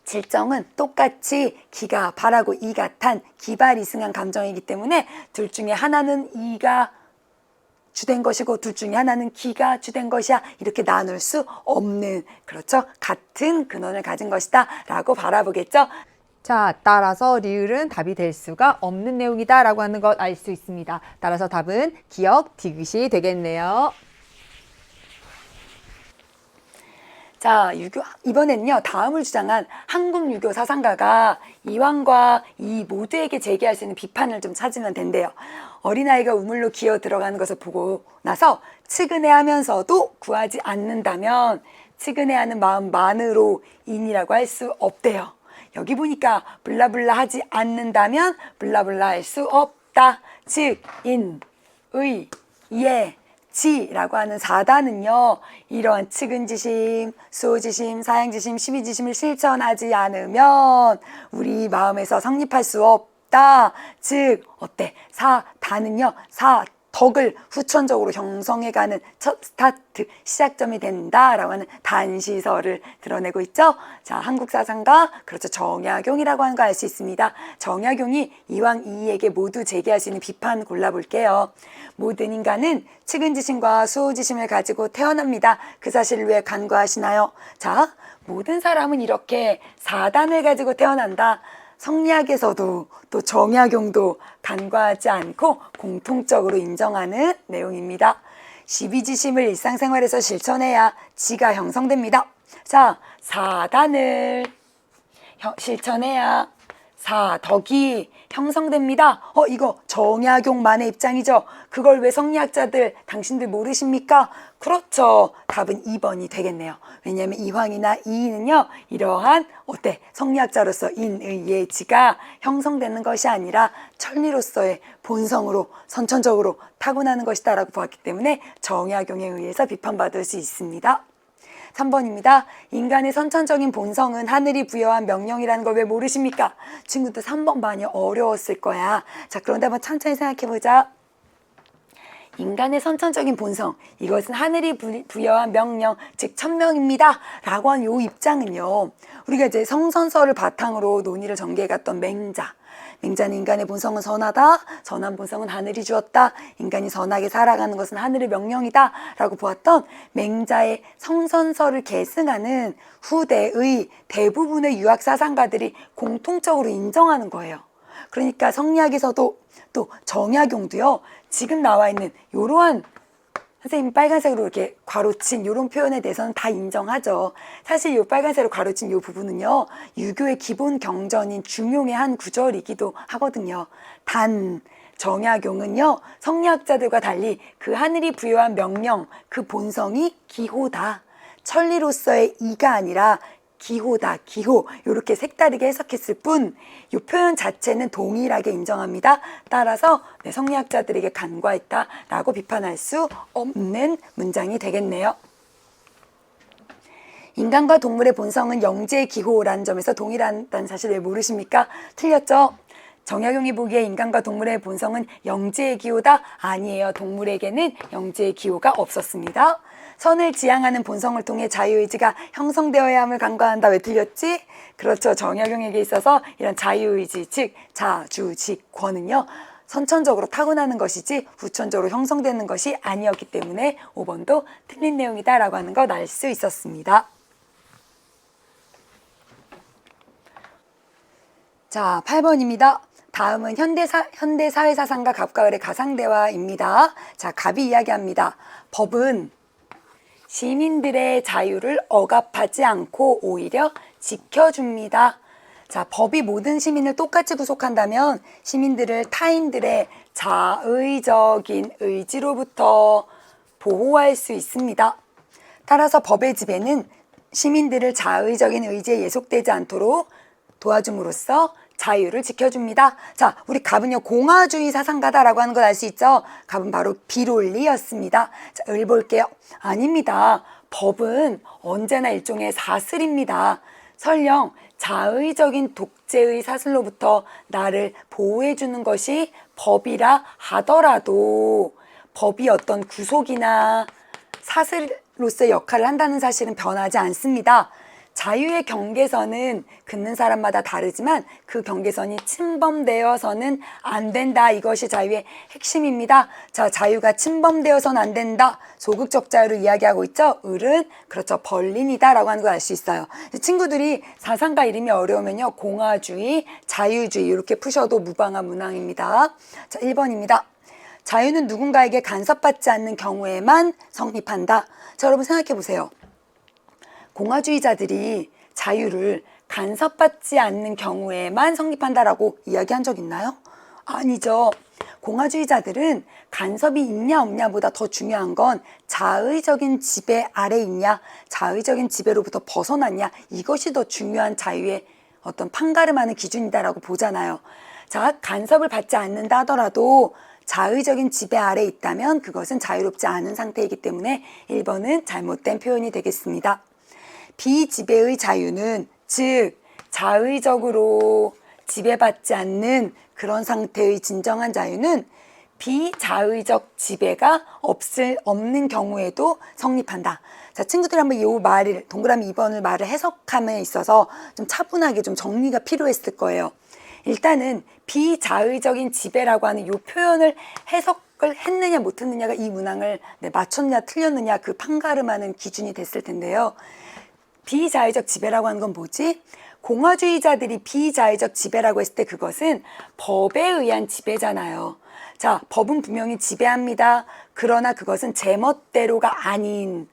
7정은 똑같이 기가 발하고 이가 탄 기발 이승한 감정이기 때문에 둘 중에 하나는 이가 주된 것이고 둘 중에 하나는 기가 주된 것이야. 이렇게 나눌 수 없는, 그렇죠? 같은 근원을 가진 것이다 라고 바라보겠죠. 자, 따라서 리을은 답이 될 수가 없는 내용이다 라고 하는 것 알 수 있습니다. 따라서 답은 기역 디귿이 되겠네요. 자, 이번에는요, 다음을 주장한 한국 유교 사상가가 이황과 이 모두에게 제기할 수 있는 비판을 좀 찾으면 된대요. 어린아이가 우물로 기어 들어가는 것을 보고 나서 측은해하면서도 구하지 않는다면 측은해하는 마음만으로 인이라고 할 수 없대요. 여기 보니까 블라블라 하지 않는다면 블라블라 할 수 없다. 즉, 인, 의, 예, 지라고 하는 사단은요, 이러한 측은지심, 수호지심, 사양지심, 시비지심을 실천하지 않으면 우리 마음에서 성립할 수 없다. 즉, 어때? 사단은요, 덕을 후천적으로 형성해가는 첫 스타트, 시작점이 된다라고 하는 단시설을 드러내고 있죠. 자, 한국 사상가, 그렇죠, 정약용이라고 하는 거 알 수 있습니다. 정약용이 이왕 이에게 모두 제기할 수 있는 비판 골라볼게요. 모든 인간은 측은지심과 수호지심을 가지고 태어납니다. 그 사실을 왜 간과하시나요? 자, 모든 사람은 이렇게 사단을 가지고 태어난다. 성리학에서도 또 정약용도 간과하지 않고 공통적으로 인정하는 내용입니다. 시비지심을 일상생활에서 실천해야 지가 형성됩니다. 자, 사단을 실천해야 사덕이 형성됩니다. 이거 정약용만의 입장이죠. 그걸 왜 성리학자들 당신들 모르십니까? 그렇죠. 답은 2번이 되겠네요. 왜냐하면 이황이나 이인은요, 이러한 성리학자로서 인의 예지가 형성되는 것이 아니라 천리로서의 본성으로 선천적으로 타고나는 것이다 라고 보았기 때문에 정약용에 의해서 비판받을 수 있습니다. 3번입니다. 인간의 선천적인 본성은 하늘이 부여한 명령이라는 걸 왜 모르십니까? 친구들 3번 많이 어려웠을 거야. 자, 그런데 한번 천천히 생각해보자. 인간의 선천적인 본성, 이것은 하늘이 부여한 명령, 즉 천명입니다. 라고 한 요 입장은요, 우리가 이제 성선설을 바탕으로 논의를 전개해갔던 맹자는 인간의 본성은 선하다, 선한 본성은 하늘이 주었다, 인간이 선하게 살아가는 것은 하늘의 명령이다 라고 보았던 맹자의 성선설을 계승하는 후대의 대부분의 유학사상가들이 공통적으로 인정하는 거예요. 그러니까 성리학에서도 또 정약용도요, 지금 나와 있는 이러한 선생님이 빨간색으로 이렇게 괄호친 이런 표현에 대해서는 다 인정하죠. 사실 이 빨간색으로 괄호친 이 부분은요, 유교의 기본 경전인 중용의 한 구절이기도 하거든요. 단 정약용은요, 성리학자들과 달리 그 하늘이 부여한 명령, 그 본성이 기호다. 천리로서의 이가 아니라 기호다, 기호. 이렇게 색다르게 해석했을 뿐, 이 표현 자체는 동일하게 인정합니다. 따라서 성리학자들에게 간과했다라고 비판할 수 없는 문장이 되겠네요. 인간과 동물의 본성은 영재의 기호라는 점에서 동일하다는 사실 왜 모르십니까? 틀렸죠? 정약용이 보기에 인간과 동물의 본성은 영재의 기호다? 아니에요. 동물에게는 영재의 기호가 없었습니다. 선을 지향하는 본성을 통해 자유의지가 형성되어야 함을 간과한다. 왜 틀렸지? 그렇죠. 정약용에게 있어서 이런 자유의지, 즉 자주직권은요, 선천적으로 타고나는 것이지 후천적으로 형성되는 것이 아니었기 때문에 5번도 틀린 내용이다라고 하는 걸 알 수 있었습니다. 자, 8번입니다. 다음은 현대 사회사상가 갑과 을의 가상대화입니다. 자, 갑이 이야기합니다. 법은 시민들의 자유를 억압하지 않고 오히려 지켜줍니다. 자, 법이 모든 시민을 똑같이 구속한다면 시민들을 타인들의 자의적인 의지로부터 보호할 수 있습니다. 따라서 법의 지배는 시민들을 자의적인 의지에 예속되지 않도록 도와줌으로써 자유를 지켜줍니다. 자, 우리 갑은요, 공화주의 사상가다라고 하는 걸 알 수 있죠? 갑은 바로 비론리였습니다. 자, 을 볼게요. 아닙니다. 법은 언제나 일종의 사슬입니다. 설령 자의적인 독재의 사슬로부터 나를 보호해주는 것이 법이라 하더라도 법이 어떤 구속이나 사슬로서의 역할을 한다는 사실은 변하지 않습니다. 자유의 경계선은 긋는 사람마다 다르지만 그 경계선이 침범되어서는 안 된다. 이것이 자유의 핵심입니다. 자, 자유가 침범되어서는 안 된다. 소극적 자유를 이야기하고 있죠. 을은 그렇죠. 벌린이다 라고 하는 걸 알 수 있어요. 친구들이 사상가 이름이 어려우면요, 공화주의, 자유주의 이렇게 푸셔도 무방한 문항입니다. 자, 1번입니다. 자유는 누군가에게 간섭받지 않는 경우에만 성립한다. 자, 여러분 생각해 보세요. 공화주의자들이 자유를 간섭받지 않는 경우에만 성립한다라고 이야기한 적 있나요? 아니죠. 공화주의자들은 간섭이 있냐 없냐보다 더 중요한 건 자의적인 지배 아래 있냐, 자의적인 지배로부터 벗어났냐, 이것이 더 중요한 자유의 어떤 판가름하는 기준이다라고 보잖아요. 자, 간섭을 받지 않는다 하더라도 자의적인 지배 아래 있다면 그것은 자유롭지 않은 상태이기 때문에 1번은 잘못된 표현이 되겠습니다. 비지배의 자유는, 즉 자의적으로 지배받지 않는 그런 상태의 진정한 자유는 비자의적 지배가 없는 경우에도 성립한다. 자, 친구들이 한번 이 말을, 동그라미 2번을 말을 해석함에 있어서 좀 차분하게 좀 정리가 필요했을 거예요. 일단은 비자의적인 지배라고 하는 이 표현을 해석을 했느냐 못했느냐가 이 문항을 맞췄냐 틀렸느냐 그 판가름하는 기준이 됐을 텐데요. 비자의적 지배라고 하는 건 뭐지? 공화주의자들이 비자의적 지배라고 했을 때 그것은 법에 의한 지배잖아요. 자, 법은 분명히 지배합니다. 그러나 그것은 제멋대로가 아닌,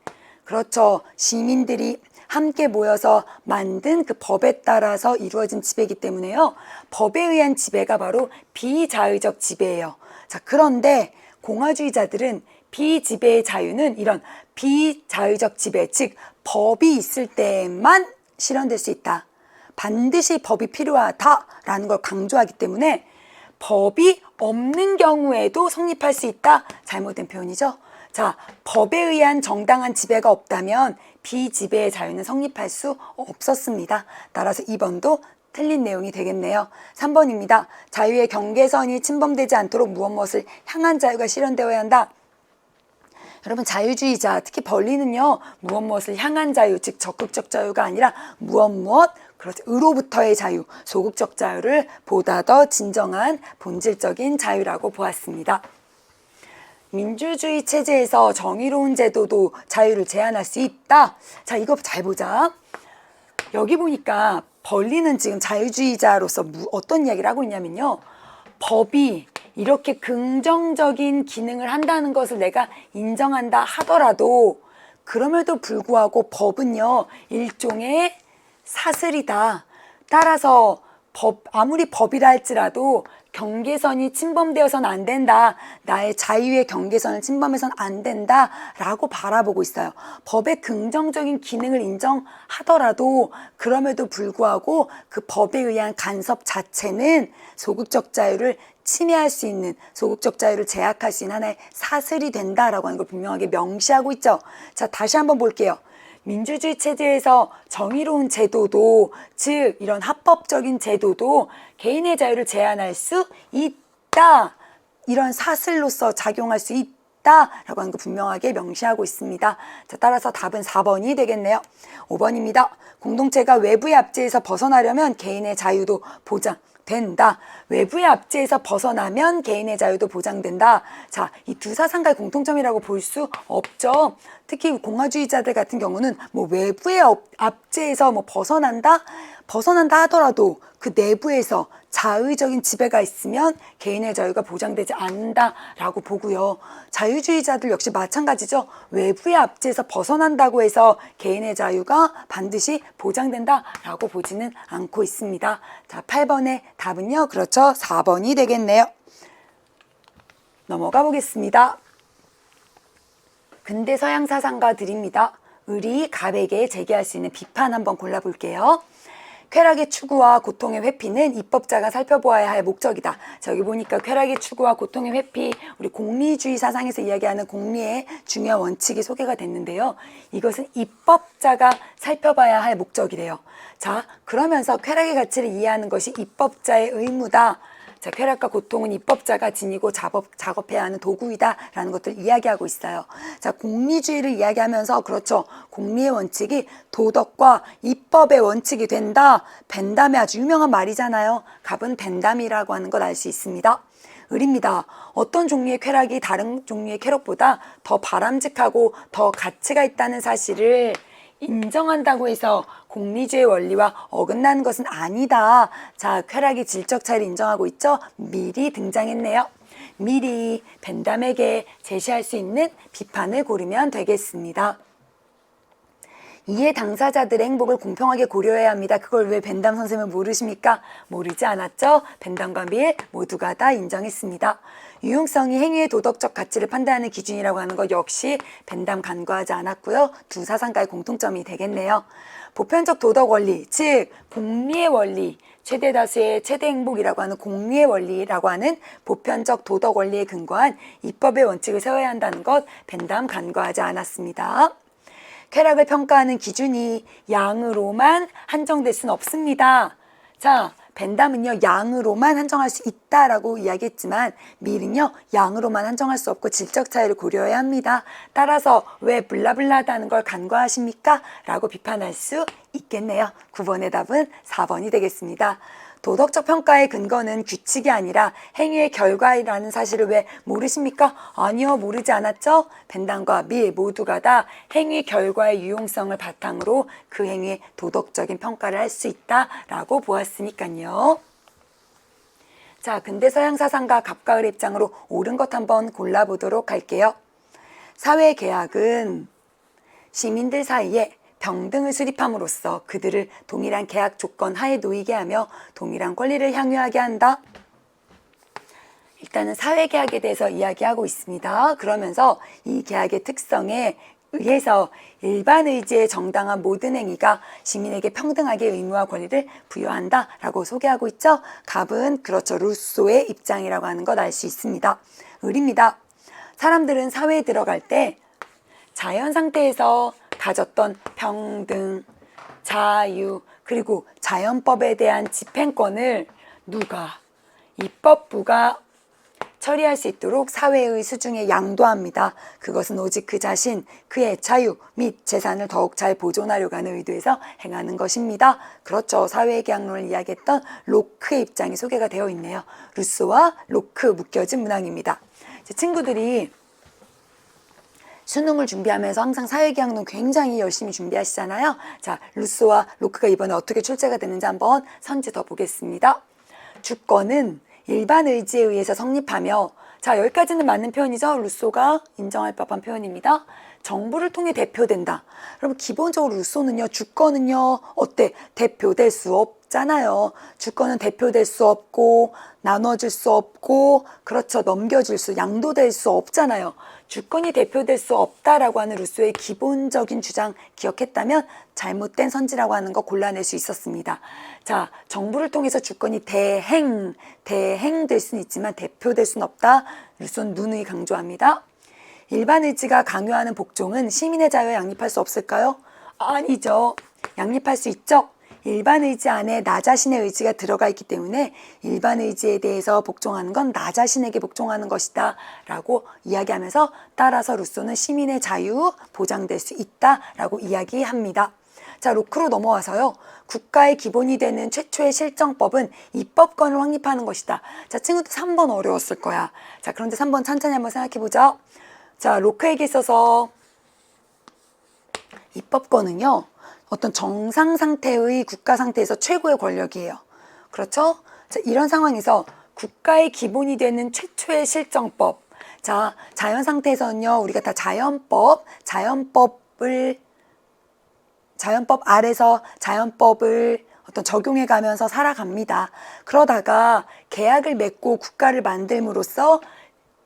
그렇죠, 시민들이 함께 모여서 만든 그 법에 따라서 이루어진 지배이기 때문에요. 법에 의한 지배가 바로 비자의적 지배예요. 자, 그런데 공화주의자들은 비지배의 자유는 이런 비자의적 지배, 즉 법이 있을 때만 실현될 수 있다. 반드시 법이 필요하다라는 걸 강조하기 때문에 법이 없는 경우에도 성립할 수 있다. 잘못된 표현이죠. 자, 법에 의한 정당한 지배가 없다면 비지배의 자유는 성립할 수 없었습니다. 따라서 2번도 틀린 내용이 되겠네요. 3번입니다. 자유의 경계선이 침범되지 않도록 무엇을 향한 자유가 실현되어야 한다. 여러분 자유주의자, 특히 벌리는요. 무엇을 향한 자유, 즉 적극적 자유가 아니라 그렇죠. 의로부터의 자유, 소극적 자유를 보다 더 진정한 본질적인 자유라고 보았습니다. 민주주의 체제에서 정의로운 제도도 자유를 제한할 수 있다. 자, 이거 잘 보자. 여기 보니까 벌리는 지금 자유주의자로서 어떤 이야기를 하고 있냐면요. 법이 이렇게 긍정적인 기능을 한다는 것을 내가 인정한다 하더라도 그럼에도 불구하고 법은요. 일종의 사슬이다. 따라서 아무리 법이라 할지라도 경계선이 침범되어서는 안 된다. 나의 자유의 경계선을 침범해서는 안 된다. 라고 바라보고 있어요. 법의 긍정적인 기능을 인정하더라도 그럼에도 불구하고 그 법에 의한 간섭 자체는 소극적 자유를 침해할 수 있는, 소극적 자유를 제약할 수 있는 하나의 사슬이 된다라고 하는 걸 분명하게 명시하고 있죠. 자, 다시 한번 볼게요. 민주주의 체제에서 정의로운 제도도, 즉 이런 합법적인 제도도 개인의 자유를 제한할 수 있다. 이런 사슬로서 작용할 수 있다라고 하는 거 분명하게 명시하고 있습니다. 자, 따라서 답은 4번이 되겠네요. 5번입니다. 공동체가 외부의 압제에서 벗어나려면 개인의 자유도 보장된다. 외부의 압제에서 벗어나면 개인의 자유도 보장된다. 자, 이 두 사상가의 공통점이라고 볼 수 없죠. 특히 공화주의자들 같은 경우는 뭐 외부의 압제에서 뭐 벗어난다 하더라도 그 내부에서 자의적인 지배가 있으면 개인의 자유가 보장되지 않는다라고 보고요. 자유주의자들 역시 마찬가지죠. 외부의 압제에서 벗어난다고 해서 개인의 자유가 반드시 보장된다라고 보지는 않고 있습니다. 자, 8번의 답은요. 그렇죠. 4번이 되겠네요. 넘어가 보겠습니다. 근대 서양 사상가들입니다. 의리, 갑에게 제기할 수 있는 비판 한번 골라볼게요. 쾌락의 추구와 고통의 회피는 입법자가 살펴보아야 할 목적이다. 자, 여기 보니까 쾌락의 추구와 고통의 회피, 우리 공리주의 사상에서 이야기하는 공리의 중요한 원칙이 소개가 됐는데요. 이것은 입법자가 살펴봐야 할 목적이래요. 자, 그러면서 쾌락의 가치를 이해하는 것이 입법자의 의무다. 자, 쾌락과 고통은 입법자가 지니고 작업해야 하는 도구이다라는 것들을 이야기하고 있어요. 자, 공리주의를 이야기하면서 그렇죠. 공리의 원칙이 도덕과 입법의 원칙이 된다. 벤담의 아주 유명한 말이잖아요. 갑은 벤담이라고 하는 걸 알 수 있습니다. 을입니다. 어떤 종류의 쾌락이 다른 종류의 쾌락보다 더 바람직하고 더 가치가 있다는 사실을 인정한다고 해서 공리주의 원리와 어긋나는 것은 아니다. 자, 쾌락의 질적 차이를 인정하고 있죠. 밀이 등장했네요. 밀이 벤담에게 제시할 수 있는 비판을 고르면 되겠습니다. 이해 당사자들의 행복을 공평하게 고려해야 합니다. 그걸 왜 벤담 선생님은 모르십니까? 모르지 않았죠? 벤담과 밀 모두가 다 인정했습니다. 유용성이 행위의 도덕적 가치를 판단하는 기준이라고 하는 것 역시 벤담 간과하지 않았고요. 두 사상가의 공통점이 되겠네요. 보편적 도덕 원리, 즉 공리의 원리, 최대 다수의 최대 행복이라고 하는 공리의 원리라고 하는 보편적 도덕 원리에 근거한 입법의 원칙을 세워야 한다는 것 벤담 간과하지 않았습니다. 쾌락을 평가하는 기준이 양으로만 한정될 수는 없습니다. 자, 벤담은요, 양으로만 한정할 수 있다라고 이야기했지만 밀은요, 양으로만 한정할 수 없고 질적 차이를 고려해야 합니다. 따라서 왜 블라블라하다는 걸 간과하십니까? 라고 비판할 수 있겠네요. 9번의 답은 4번이 되겠습니다. 도덕적 평가의 근거는 규칙이 아니라 행위의 결과라는 사실을 왜 모르십니까? 아니요, 모르지 않았죠? 벤담과 밀 모두가 다 행위 결과의 유용성을 바탕으로 그 행위의 도덕적인 평가를 할 수 있다라고 보았으니까요. 자, 근대 서양 사상가 갑과 을의 입장으로 옳은 것 한번 골라보도록 할게요. 사회계약은 시민들 사이에 평등을 수립함으로써 그들을 동일한 계약 조건 하에 놓이게 하며 동일한 권리를 향유하게 한다. 일단은 사회계약에 대해서 이야기하고 있습니다. 그러면서 이 계약의 특성에 의해서 일반 의지에 정당한 모든 행위가 시민에게 평등하게 의무와 권리를 부여한다라고 소개하고 있죠. 갑은 그렇죠. 루소의 입장이라고 하는 것 알 수 있습니다. 을입니다. 사람들은 사회에 들어갈 때 자연 상태에서 가졌던 평등, 자유, 그리고 자연법에 대한 집행권을 누가? 입법부가 처리할 수 있도록 사회의 수중에 양도합니다. 그것은 오직 그 자신, 그의 자유 및 재산을 더욱 잘 보존하려고 하는 의도에서 행하는 것입니다. 그렇죠. 사회의 계약론을 이야기했던 로크의 입장이 소개가 되어 있네요. 루소와 로크 묶여진 문항입니다. 제 친구들이 수능을 준비하면서 항상 사회계약론 굉장히 열심히 준비하시잖아요. 자, 루소와 로크가 이번에 어떻게 출제가 되는지 한번 선지 더 보겠습니다. 주권은 일반 의지에 의해서 성립하며, 자, 여기까지는 맞는 표현이죠. 루소가 인정할 법한 표현입니다. 정부를 통해 대표된다. 그럼 기본적으로 루소는요, 주권은요, 어때? 대표될 수 없잖아요. 주권은 대표될 수 없고, 나눠줄 수 없고, 그렇죠. 넘겨줄 수, 양도될 수 없잖아요. 주권이 대표될 수 없다라고 하는 루소의 기본적인 주장 기억했다면 잘못된 선지라고 하는 거 골라낼 수 있었습니다. 자, 정부를 통해서 주권이 대행될 수는 있지만 대표될 수는 없다. 루소는 누누이 강조합니다. 일반 의지가 강요하는 복종은 시민의 자유에 양립할 수 없을까요? 아니죠. 양립할 수 있죠. 일반 의지 안에 나 자신의 의지가 들어가 있기 때문에 일반 의지에 대해서 복종하는 건 나 자신에게 복종하는 것이다 라고 이야기하면서, 따라서 루소는 시민의 자유 보장될 수 있다 라고 이야기합니다. 자, 로크로 넘어와서요. 국가의 기본이 되는 최초의 실정법은 입법권을 확립하는 것이다. 자, 친구들 3번 어려웠을 거야. 자, 그런데 3번 천천히 한번 생각해보자. 자, 로크에게 있어서 입법권은요, 어떤 정상 상태의 국가 상태에서 최고의 권력이에요. 그렇죠? 자, 이런 상황에서 국가의 기본이 되는 최초의 실정법. 자, 자연 상태에서는요, 우리가 다 자연법 아래서 자연법을 어떤 적용해 가면서 살아갑니다. 그러다가 계약을 맺고 국가를 만들므로써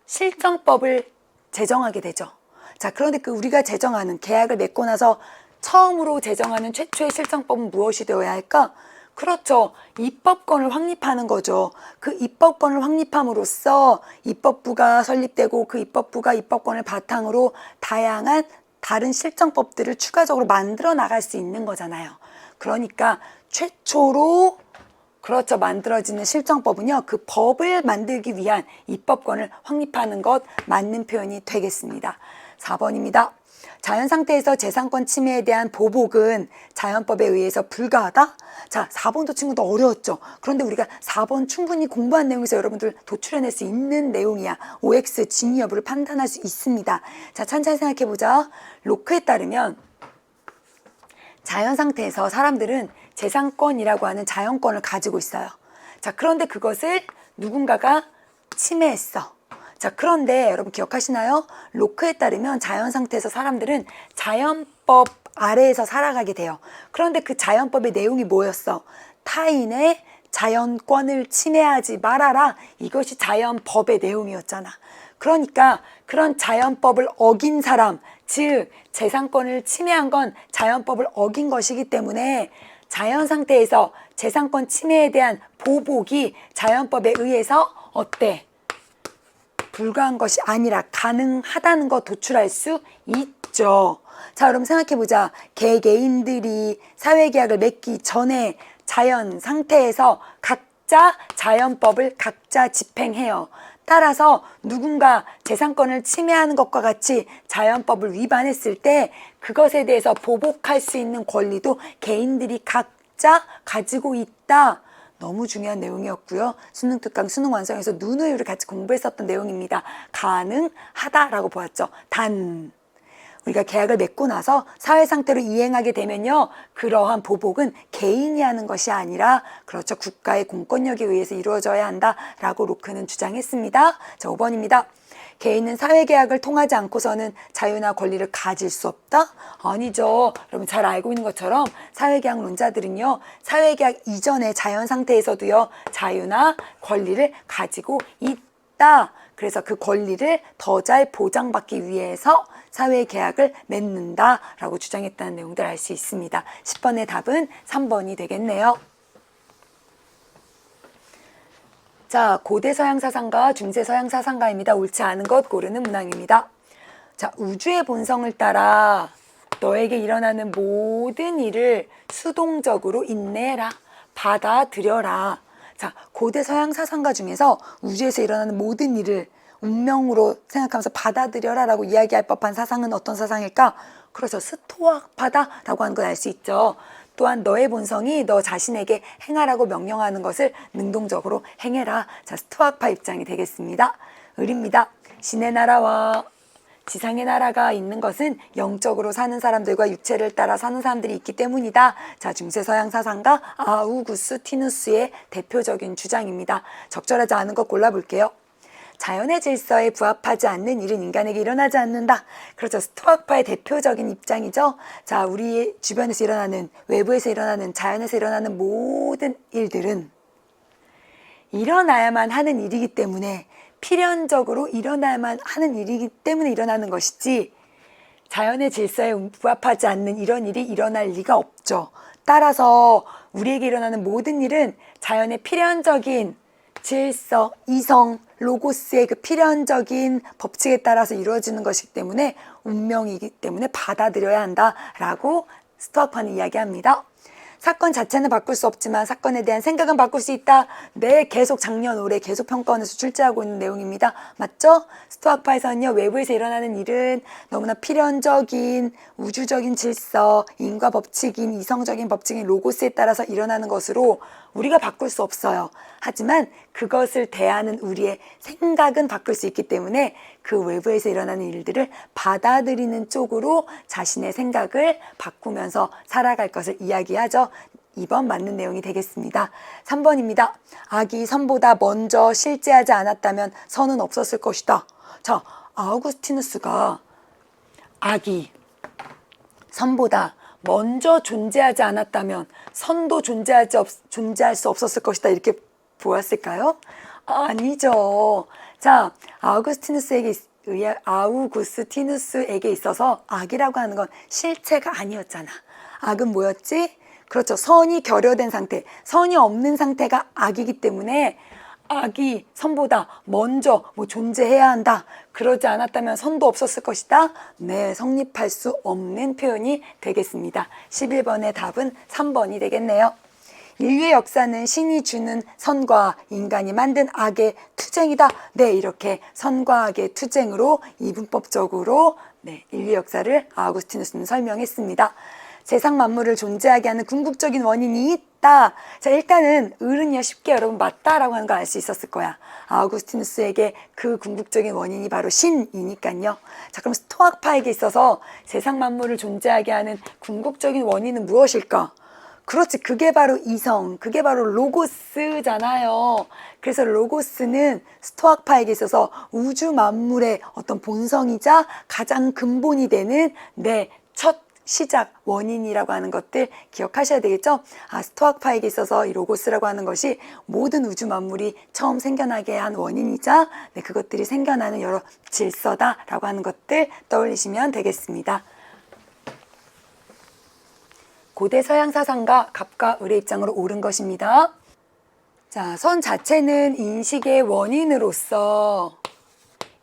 실정법을 제정하게 되죠. 자, 그런데 그 우리가 제정하는, 계약을 맺고 나서 처음으로 제정하는 최초의 실정법은 무엇이 되어야 할까? 그렇죠. 입법권을 확립하는 거죠. 그 입법권을 확립함으로써 입법부가 설립되고, 그 입법부가 입법권을 바탕으로 다양한 다른 실정법들을 추가적으로 만들어 나갈 수 있는 거잖아요. 그러니까 최초로, 그렇죠, 만들어지는 실정법은요, 그 법을 만들기 위한 입법권을 확립하는 것, 맞는 표현이 되겠습니다. 4번입니다. 자연 상태에서 재산권 침해에 대한 보복은 자연법에 의해서 불가하다? 자, 4번도 친구도 어려웠죠. 그런데 우리가 4번 충분히 공부한 내용에서 여러분들 도출해낼 수 있는 내용이야. OX 진위 여부를 판단할 수 있습니다. 자, 천천히 생각해보자. 로크에 따르면 자연 상태에서 사람들은 재산권이라고 하는 자연권을 가지고 있어요. 자, 그런데 그것을 누군가가 침해했어. 자, 그런데 여러분 기억하시나요? 로크에 따르면 자연 상태에서 사람들은 자연법 아래에서 살아가게 돼요. 그런데 그 자연법의 내용이 뭐였어? 타인의 자연권을 침해하지 말아라. 이것이 자연법의 내용이었잖아. 그러니까 그런 자연법을 어긴 사람, 즉 재산권을 침해한 건 자연법을 어긴 것이기 때문에 자연 상태에서 재산권 침해에 대한 보복이 자연법에 의해서 어때? 불가한 것이 아니라 가능하다는 거 도출할 수 있죠. 자, 그럼 생각해보자. 개개인들이 사회계약을 맺기 전에 자연 상태에서 각자 자연법을 각자 집행해요. 따라서 누군가 재산권을 침해하는 것과 같이 자연법을 위반했을 때 그것에 대해서 보복할 수 있는 권리도 개인들이 각자 가지고 있다. 너무 중요한 내용이었고요. 수능 특강, 수능 완성에서 누누이 우리 같이 공부했었던 내용입니다. 가능하다라고 보았죠. 단, 우리가 계약을 맺고 나서 사회 상태로 이행하게 되면요, 그러한 보복은 개인이 하는 것이 아니라, 그렇죠, 국가의 공권력에 의해서 이루어져야 한다라고 로크는 주장했습니다. 자, 5번입니다. 개인은 사회계약을 통하지 않고서는 자유나 권리를 가질 수 없다? 아니죠. 여러분 잘 알고 있는 것처럼 사회계약론자들은요, 사회계약 이전의 자연 상태에서도요, 자유나 권리를 가지고 있다. 그래서 그 권리를 더 잘 보장받기 위해서 사회계약을 맺는다라고 주장했다는 내용들 알 수 있습니다. 10번의 답은 3번이 되겠네요. 자, 고대 서양 사상가, 중세 서양 사상가입니다. 옳지 않은 것 고르는 문항입니다. 자, 우주의 본성을 따라 너에게 일어나는 모든 일을 수동적으로 인내해라. 받아들여라. 자, 고대 서양 사상가 중에서 우주에서 일어나는 모든 일을 운명으로 생각하면서 받아들여라 라고 이야기할 법한 사상은 어떤 사상일까? 그렇죠. 스토아파다라고 하는 걸 알 수 있죠. 또한 너의 본성이 너 자신에게 행하라고 명령하는 것을 능동적으로 행해라. 자, 스토아파 입장이 되겠습니다. 을입니다. 신의 나라와 지상의 나라가 있는 것은 영적으로 사는 사람들과 육체를 따라 사는 사람들이 있기 때문이다. 자, 중세서양 사상가 아우구스티누스의 대표적인 주장입니다. 적절하지 않은 것 골라볼게요. 자연의 질서에 부합하지 않는 일은 인간에게 일어나지 않는다. 그렇죠. 스토아파의 대표적인 입장이죠. 자, 우리 주변에서 일어나는, 외부에서 일어나는, 자연에서 일어나는 모든 일들은 일어나야만 하는 일이기 때문에, 필연적으로 일어나야만 하는 일이기 때문에 일어나는 것이지, 자연의 질서에 부합하지 않는 이런 일이 일어날 리가 없죠. 따라서 우리에게 일어나는 모든 일은 자연의 필연적인 질서, 이성, 로고스의 그 필연적인 법칙에 따라서 이루어지는 것이기 때문에 운명이기 때문에 받아들여야 한다라고 스토아파는 이야기합니다. 사건 자체는 바꿀 수 없지만 사건에 대한 생각은 바꿀 수 있다. 네, 계속 작년, 올해 계속 평가원에서 출제하고 있는 내용입니다. 맞죠? 스토아파에서는요, 외부에서 일어나는 일은 너무나 필연적인 우주적인 질서, 인과 법칙인 이성적인 법칙인 로고스에 따라서 일어나는 것으로 우리가 바꿀 수 없어요. 하지만 그것을 대하는 우리의 생각은 바꿀 수 있기 때문에 그 외부에서 일어나는 일들을 받아들이는 쪽으로 자신의 생각을 바꾸면서 살아갈 것을 이야기하죠. 2번 맞는 내용이 되겠습니다. 3번입니다. 악이 선보다 먼저 실제하지 않았다면 선은 없었을 것이다. 자, 아우구스티누스가 악이 선보다 먼저 존재하지 않았다면 선도 존재할 수 없었을 것이다. 이렇게 보았을까요? 아니죠. 자, 아우구스티누스에게 있어서 악이라고 하는 건 실체가 아니었잖아. 악은 뭐였지? 그렇죠. 선이 결여된 상태, 선이 없는 상태가 악이기 때문에 악이 선보다 먼저 존재해야 한다. 그러지 않았다면 선도 없었을 것이다. 네, 성립할 수 없는 표현이 되겠습니다. 11번의 답은 3번이 되겠네요. 인류의 역사는 신이 주는 선과 인간이 만든 악의 투쟁이다. 네, 이렇게 선과 악의 투쟁으로 이분법적으로 인류 역사를 아우구스티누스는 설명했습니다. 세상 만물을 존재하게 하는 궁극적인 원인이 있다. 자, 일단은 을은요, 쉽게 여러분 맞다라고 하는 걸 알 수 있었을 거야. 아우구스티누스에게 그 궁극적인 원인이 바로 신이니까요. 자, 그럼 스토아파에게 있어서 세상 만물을 존재하게 하는 궁극적인 원인은 무엇일까? 그렇지, 그게 바로 이성, 그게 바로 로고스잖아요. 그래서 로고스는 스토아파에게 있어서 우주 만물의 어떤 본성이자 가장 근본이 되는 첫 시작, 원인이라고 하는 것들 기억하셔야 되겠죠? 스토아파에게 있어서 이 로고스라고 하는 것이 모든 우주 만물이 처음 생겨나게 한 원인이자 그것들이 생겨나는 여러 질서다라고 하는 것들 떠올리시면 되겠습니다. 고대 서양 사상가 갑과 을의 입장으로 옳은 것입니다. 자, 선 자체는 인식의 원인으로서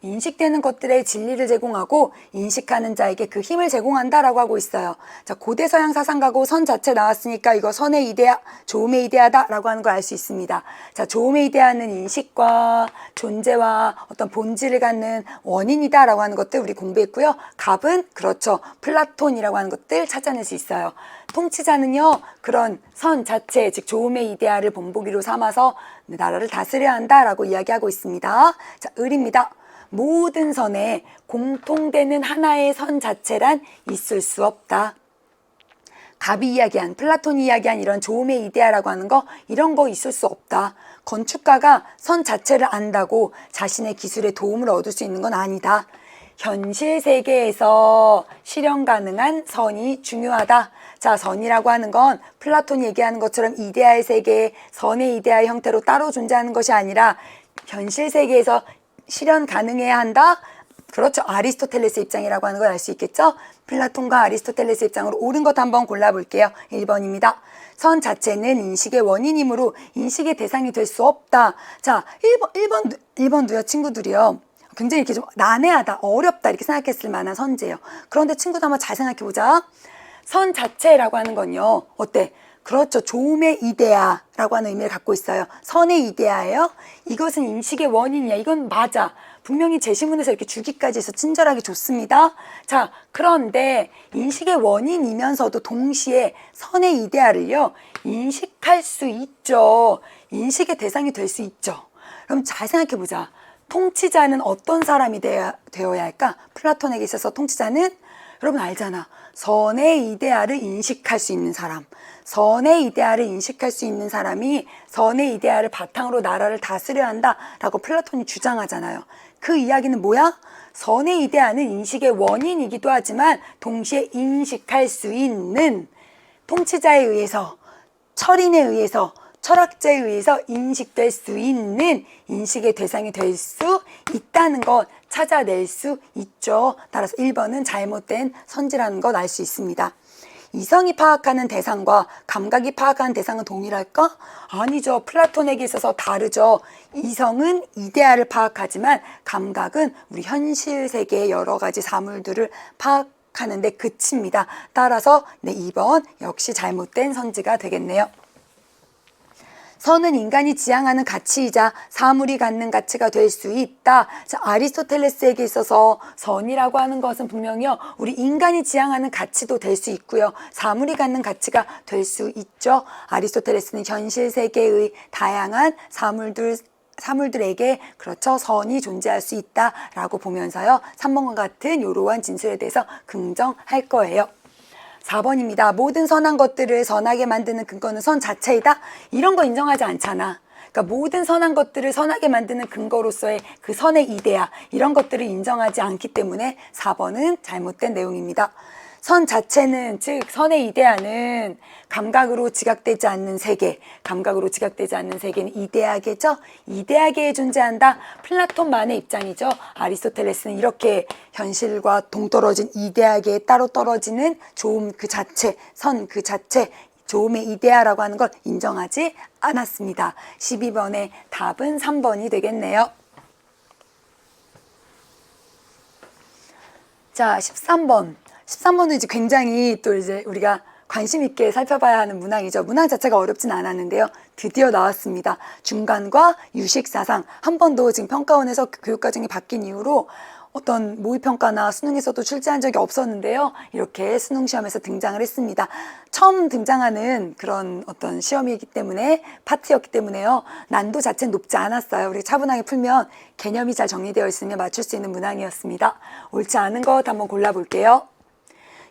인식되는 것들의 진리를 제공하고 인식하는 자에게 그 힘을 제공한다라고 하고 있어요. 자, 고대 서양 사상가고 선 자체 나왔으니까 이거 선의 이데아, 조음의 이데아다라고 하는 걸 알 수 있습니다. 자, 조음의 이데아는 인식과 존재와 어떤 본질을 갖는 원인이다라고 하는 것들 우리 공부했고요. 갑은 그렇죠. 플라톤이라고 하는 것들 찾아낼 수 있어요. 통치자는요, 그런 선 자체, 즉 조음의 이데아를 본보기로 삼아서 나라를 다스려야 한다라고 이야기하고 있습니다. 자, 을입니다. 모든 선에 공통되는 하나의 선 자체란 있을 수 없다. 갑이 이야기한, 플라톤이 이야기한 이런 조음의 이데아라고 하는 거, 이런 거 있을 수 없다. 건축가가 선 자체를 안다고 자신의 기술에 도움을 얻을 수 있는 건 아니다. 현실 세계에서 실현 가능한 선이 중요하다. 자, 선이라고 하는 건 플라톤이 얘기하는 것처럼 이데아의 세계, 선의 이데아의 형태로 따로 존재하는 것이 아니라 현실 세계에서 실현 가능해야 한다. 그렇죠. 아리스토텔레스 입장이라고 하는 걸 알 수 있겠죠. 플라톤과 아리스토텔레스 입장으로 옳은 것 한번 골라볼게요. 1번입니다. 선 자체는 인식의 원인이므로 인식의 대상이 될 수 없다. 자, 1번 누야 친구들이요. 굉장히 이렇게 좀 난해하다, 어렵다 이렇게 생각했을 만한 선제예요. 그런데 친구들 한번 잘 생각해보자. 선 자체라고 하는 건요, 어때? 그렇죠. 좋음의 이데아라고 하는 의미를 갖고 있어요. 선의 이데아예요. 이것은 인식의 원인이야. 이건 맞아. 분명히 제시문에서 이렇게 주기까지 해서 친절하게 줬습니다. 자, 그런데 인식의 원인이면서도 동시에 선의 이데아를요, 인식할 수 있죠. 인식의 대상이 될 수 있죠. 그럼 잘 생각해 보자. 통치자는 어떤 사람이 되어야 할까? 플라톤에게 있어서 통치자는 여러분 알잖아. 선의 이데아를 인식할 수 있는 사람. 선의 이데아를 인식할 수 있는 사람이 선의 이데아를 바탕으로 나라를 다스려야 한다라고 플라톤이 주장하잖아요. 그 이야기는 뭐야? 선의 이데아는 인식의 원인이기도 하지만 동시에 인식할 수 있는 통치자에 의해서, 철인에 의해서, 철학자에 의해서 인식될 수 있는 인식의 대상이 될 수 있다는 것 찾아낼 수 있죠. 따라서 1번은 잘못된 선지라는 것 알 수 있습니다. 이성이 파악하는 대상과 감각이 파악하는 대상은 동일할까? 아니죠. 플라톤에게 있어서 다르죠. 이성은 이데아를 파악하지만 감각은 우리 현실 세계의 여러 가지 사물들을 파악하는 데 그칩니다. 따라서 2번 역시 잘못된 선지가 되겠네요. 선은 인간이 지향하는 가치이자 사물이 갖는 가치가 될 수 있다. 자, 아리스토텔레스에게 있어서 선이라고 하는 것은 분명히요, 우리 인간이 지향하는 가치도 될 수 있고요, 사물이 갖는 가치가 될 수 있죠. 아리스토텔레스는 현실 세계의 다양한 사물들에게 그렇죠, 선이 존재할 수 있다라고 보면서요, 3번과 같은 이러한 진술에 대해서 긍정할 거예요. 4번입니다. 모든 선한 것들을 선하게 만드는 근거는 선 자체이다? 이런 거 인정하지 않잖아. 그러니까 모든 선한 것들을 선하게 만드는 근거로서의 그 선의 이데아, 이런 것들을 인정하지 않기 때문에 4번은 잘못된 내용입니다. 선 자체는, 즉 선의 이데아는 감각으로 지각되지 않는 세계, 감각으로 지각되지 않는 세계는 이데아계죠. 이데아계에 존재한다. 플라톤만의 입장이죠. 아리스토텔레스는 이렇게 현실과 동떨어진 이데아계에 따로 떨어지는 좋음 그 자체, 선 그 자체, 좋음의 이데아라고 하는 걸 인정하지 않았습니다. 12번의 답은 3번이 되겠네요. 자, 13번은 이제 굉장히 또 이제 우리가 관심 있게 살펴봐야 하는 문항이죠. 문항 자체가 어렵진 않았는데요. 드디어 나왔습니다. 중간과 유식사상. 한 번도 지금 평가원에서 교육과정이 바뀐 이후로 어떤 모의평가나 수능에서도 출제한 적이 없었는데요. 이렇게 수능시험에서 등장을 했습니다. 처음 등장하는 그런 어떤 시험이기 때문에, 파트였기 때문에요, 난도 자체는 높지 않았어요. 우리 차분하게 풀면 개념이 잘 정리되어 있으면 맞출 수 있는 문항이었습니다. 옳지 않은 것 한번 골라볼게요.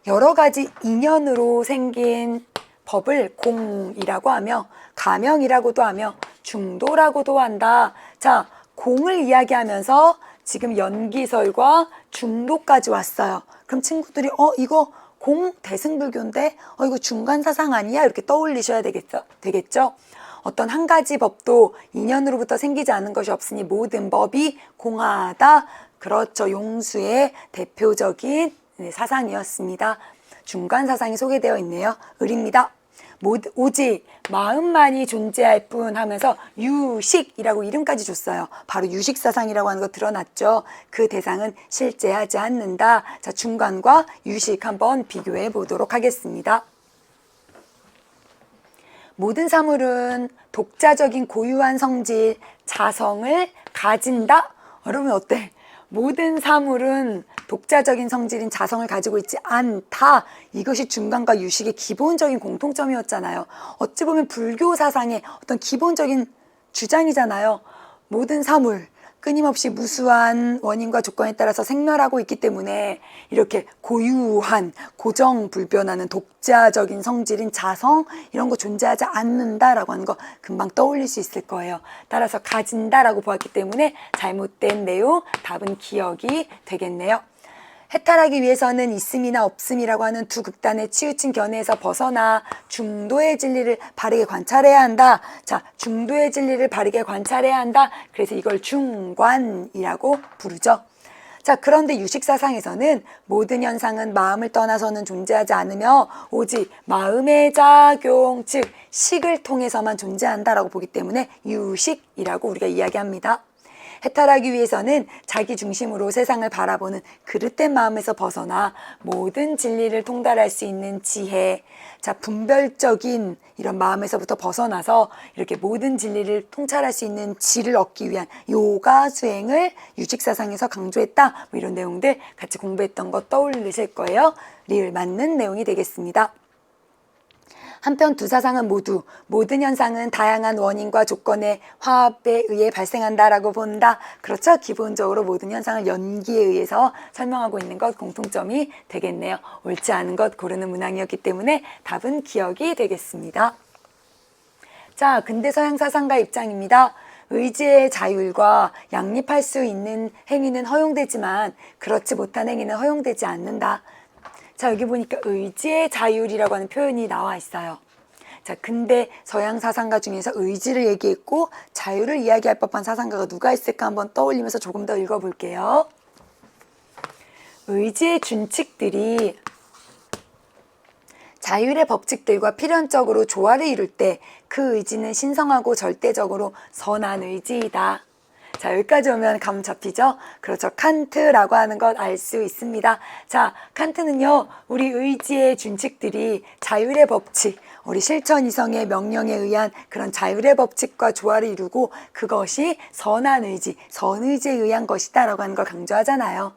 여러 가지 인연으로 생긴 법을 공이라고 하며 가명이라고도 하며 중도라고도 한다. 자, 공을 이야기하면서 지금 연기설과 중도까지 왔어요. 그럼 친구들이 이거 공 대승불교인데 이거 중간사상 아니야? 이렇게 떠올리셔야 되겠죠? 어떤 한 가지 법도 인연으로부터 생기지 않은 것이 없으니 모든 법이 공하다. 그렇죠. 용수의 대표적인 사상이었습니다. 중간 사상이 소개되어 있네요. 을입니다. 오직 마음만이 존재할 뿐 하면서 유식이라고 이름까지 줬어요. 바로 유식사상이라고 하는 거 드러났죠. 그 대상은 실제하지 않는다. 자, 중간과 유식 한번 비교해 보도록 하겠습니다. 모든 사물은 독자적인 고유한 성질, 자성을 가진다? 여러분 어때? 모든 사물은 독자적인 성질인 자성을 가지고 있지 않다. 이것이 중간과 유식의 기본적인 공통점이었잖아요. 어찌 보면 불교 사상의 어떤 기본적인 주장이잖아요. 모든 사물, 끊임없이 무수한 원인과 조건에 따라서 생멸하고 있기 때문에 이렇게 고유한, 고정불변하는 독자적인 성질인 자성, 이런 거 존재하지 않는다라고 하는 거 금방 떠올릴 수 있을 거예요. 따라서 가진다라고 보았기 때문에 잘못된 내용, 답은 기억이 되겠네요. 해탈하기 위해서는 있음이나 없음이라고 하는 두 극단의 치우친 견해에서 벗어나 중도의 진리를 바르게 관찰해야 한다. 자, 중도의 진리를 바르게 관찰해야 한다. 그래서 이걸 중관이라고 부르죠. 자, 그런데 유식사상에서는 모든 현상은 마음을 떠나서는 존재하지 않으며 오직 마음의 작용, 즉 식을 통해서만 존재한다라고 보기 때문에 유식이라고 우리가 이야기합니다. 해탈하기 위해서는 자기 중심으로 세상을 바라보는 그릇된 마음에서 벗어나 모든 진리를 통달할 수 있는 지혜, 자, 분별적인 이런 마음에서부터 벗어나서 이렇게 모든 진리를 통찰할 수 있는 지를 얻기 위한 요가 수행을 유직사상에서 강조했다. 뭐 이런 내용들 같이 공부했던 거 떠올리실 거예요. 리을 맞는 내용이 되겠습니다. 한편 두 사상은 모두 모든 현상은 다양한 원인과 조건의 화합에 의해 발생한다라고 본다. 그렇죠? 기본적으로 모든 현상을 연기에 의해서 설명하고 있는 것 공통점이 되겠네요. 옳지 않은 것 고르는 문항이었기 때문에 답은 기억이 되겠습니다. 자, 근대 서양 사상가 입장입니다. 의지의 자율과 양립할 수 있는 행위는 허용되지만 그렇지 못한 행위는 허용되지 않는다. 자, 여기 보니까 의지의 자율이라고 하는 표현이 나와 있어요. 자, 근데 서양 사상가 중에서 의지를 얘기했고 자율을 이야기할 법한 사상가가 누가 있을까 한번 떠올리면서 조금 더 읽어볼게요. 의지의 준칙들이 자율의 법칙들과 필연적으로 조화를 이룰 때 그 의지는 신성하고 절대적으로 선한 의지이다. 자, 여기까지 오면 감 잡히죠? 그렇죠. 칸트라고 하는 것 알 수 있습니다. 자, 칸트는요, 우리 의지의 준칙들이 자율의 법칙, 우리 실천 이성의 명령에 의한 그런 자율의 법칙과 조화를 이루고 그것이 선한 의지, 선의지에 의한 것이다 라고 하는 걸 강조하잖아요.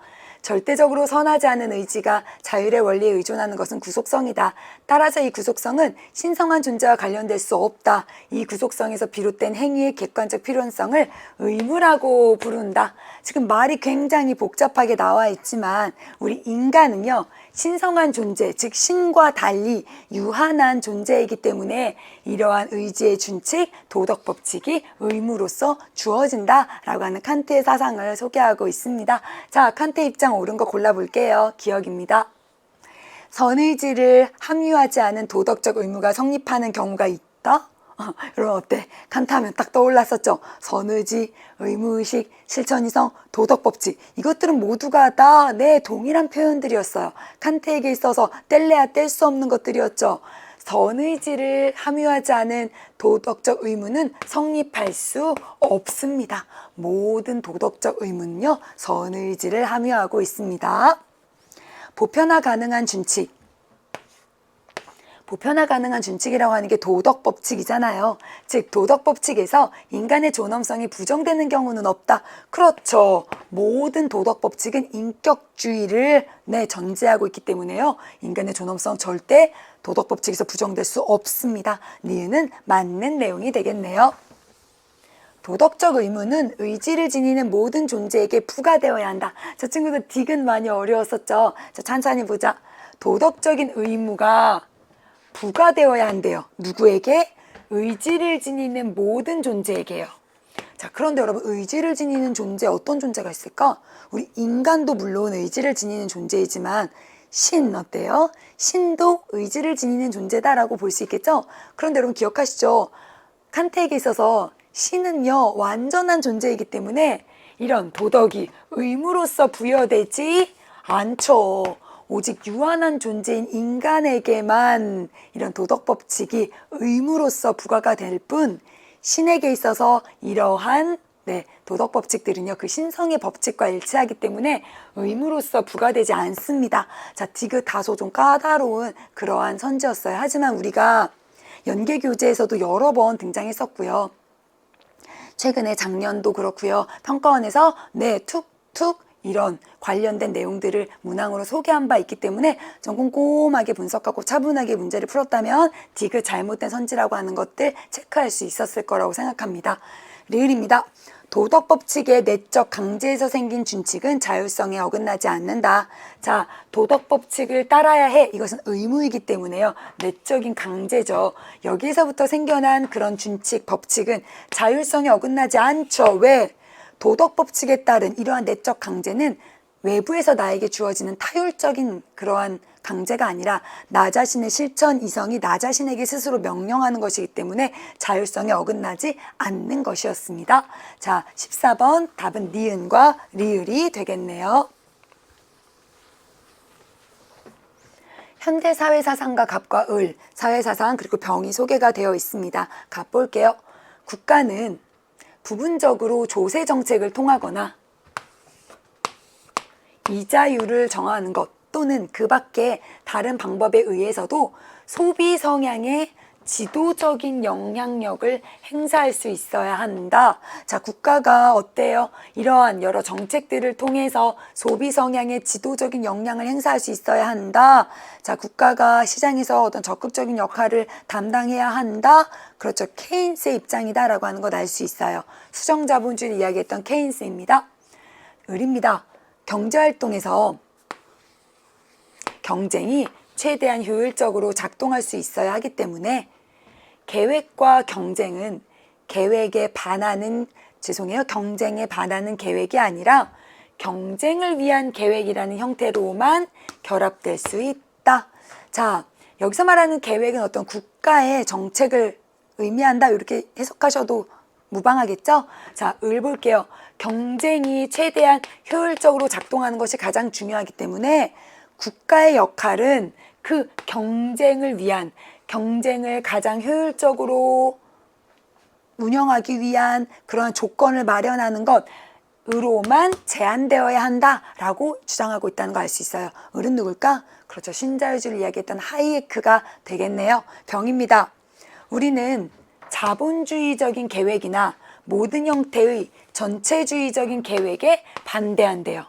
절대적으로 선하지 않은 의지가 자율의 원리에 의존하는 것은 구속성이다. 따라서 이 구속성은 신성한 존재와 관련될 수 없다. 이 구속성에서 비롯된 행위의 객관적 필요성을 의무라고 부른다. 지금 말이 굉장히 복잡하게 나와 있지만 우리 인간은요, 신성한 존재, 즉 신과 달리 유한한 존재이기 때문에 이러한 의지의 준칙, 도덕 법칙이 의무로서 주어진다라고 하는 칸트의 사상을 소개하고 있습니다. 자, 칸트의 입장 옳은 거 골라볼게요. 기억입니다. 선의지를 함유하지 않은 도덕적 의무가 성립하는 경우가 있다? 여러분 어때? 칸트하면 딱 떠올랐었죠? 선의지, 의무의식, 실천이성, 도덕법칙 이것들은 모두가 다 동일한 표현들이었어요. 칸트에게 있어서 뗄래야 뗄 수 없는 것들이었죠. 선의지를 함유하지 않은 도덕적 의무는 성립할 수 없습니다. 모든 도덕적 의무는요, 선의지를 함유하고 있습니다. 보편화 가능한 준칙. 보편화 가능한 준칙이라고 하는 게 도덕법칙이잖아요. 즉 도덕법칙에서 인간의 존엄성이 부정되는 경우는 없다. 그렇죠. 모든 도덕법칙은 인격주의를 전제하고 있기 때문에요. 인간의 존엄성 절대 도덕법칙에서 부정될 수 없습니다. 니은은 맞는 내용이 되겠네요. 도덕적 의무는 의지를 지니는 모든 존재에게 부과되어야 한다. 저 친구들 딕은 많이 어려웠었죠. 자, 천천히 보자. 도덕적인 의무가 부과되어야 한대요. 누구에게? 의지를 지니는 모든 존재에게요. 자, 그런데 여러분 의지를 지니는 존재 어떤 존재가 있을까? 우리 인간도 물론 의지를 지니는 존재이지만 신 어때요? 신도 의지를 지니는 존재다라고 볼 수 있겠죠? 그런데 여러분 기억하시죠? 칸트에게 있어서 신은요 완전한 존재이기 때문에 이런 도덕이 의무로서 부여되지 않죠. 오직 유한한 존재인 인간에게만 이런 도덕법칙이 의무로서 부과가 될 뿐 신에게 있어서 이러한 도덕법칙들은요 그 신성의 법칙과 일치하기 때문에 의무로서 부과되지 않습니다. 자, 디귿 다소 좀 까다로운 그러한 선지였어요. 하지만 우리가 연계교재에서도 여러 번 등장했었고요. 최근에 작년도 그렇고요. 평가원에서 툭툭 이런 관련된 내용들을 문항으로 소개한 바 있기 때문에 좀 꼼꼼하게 분석하고 차분하게 문제를 풀었다면 디귿 잘못된 선지라고 하는 것들 체크할 수 있었을 거라고 생각합니다. 리을입니다. 도덕법칙의 내적 강제에서 생긴 준칙은 자율성에 어긋나지 않는다. 자, 도덕법칙을 따라야 해. 이것은 의무이기 때문에요. 내적인 강제죠. 여기에서부터 생겨난 그런 준칙, 법칙은 자율성에 어긋나지 않죠. 왜? 도덕법칙에 따른 이러한 내적 강제는 외부에서 나에게 주어지는 타율적인 그러한 강제가 아니라 나 자신의 실천 이성이 나 자신에게 스스로 명령하는 것이기 때문에 자율성에 어긋나지 않는 것이었습니다. 자, 14번 답은 니은과 리을이 되겠네요. 현대 사회사상과 갑과 을, 사회사상 그리고 병이 소개가 되어 있습니다. 갑 볼게요. 국가는 부분적으로 조세 정책을 통하거나 이자율을 정하는 것 또는 그 밖에 다른 방법에 의해서도 소비 성향에 지도적인 영향력을 행사할 수 있어야 한다. 자, 국가가 어때요? 이러한 여러 정책들을 통해서 소비 성향에 지도적인 영향을 행사할 수 있어야 한다. 자, 국가가 시장에서 어떤 적극적인 역할을 담당해야 한다. 그렇죠. 케인스의 입장이다라고 하는 걸 알 수 있어요. 수정자본주의를 이야기했던 케인스입니다. 을입니다. 경제활동에서 경쟁이 최대한 효율적으로 작동할 수 있어야 하기 때문에 계획과 경쟁은 경쟁에 반하는 계획이 아니라 경쟁을 위한 계획이라는 형태로만 결합될 수 있다. 자, 여기서 말하는 계획은 어떤 국가의 정책을 의미한다. 이렇게 해석하셔도 무방하겠죠? 자, 을 볼게요. 경쟁이 최대한 효율적으로 작동하는 것이 가장 중요하기 때문에 국가의 역할은 그 경쟁을 가장 효율적으로 운영하기 위한 그런 조건을 마련하는 것으로만 제한되어야 한다라고 주장하고 있다는 거 알 수 있어요. 을은 누굴까? 그렇죠. 신자유주의를 이야기했던 하이에크가 되겠네요. 병입니다. 우리는 자본주의적인 계획이나 모든 형태의 전체주의적인 계획에 반대한대요.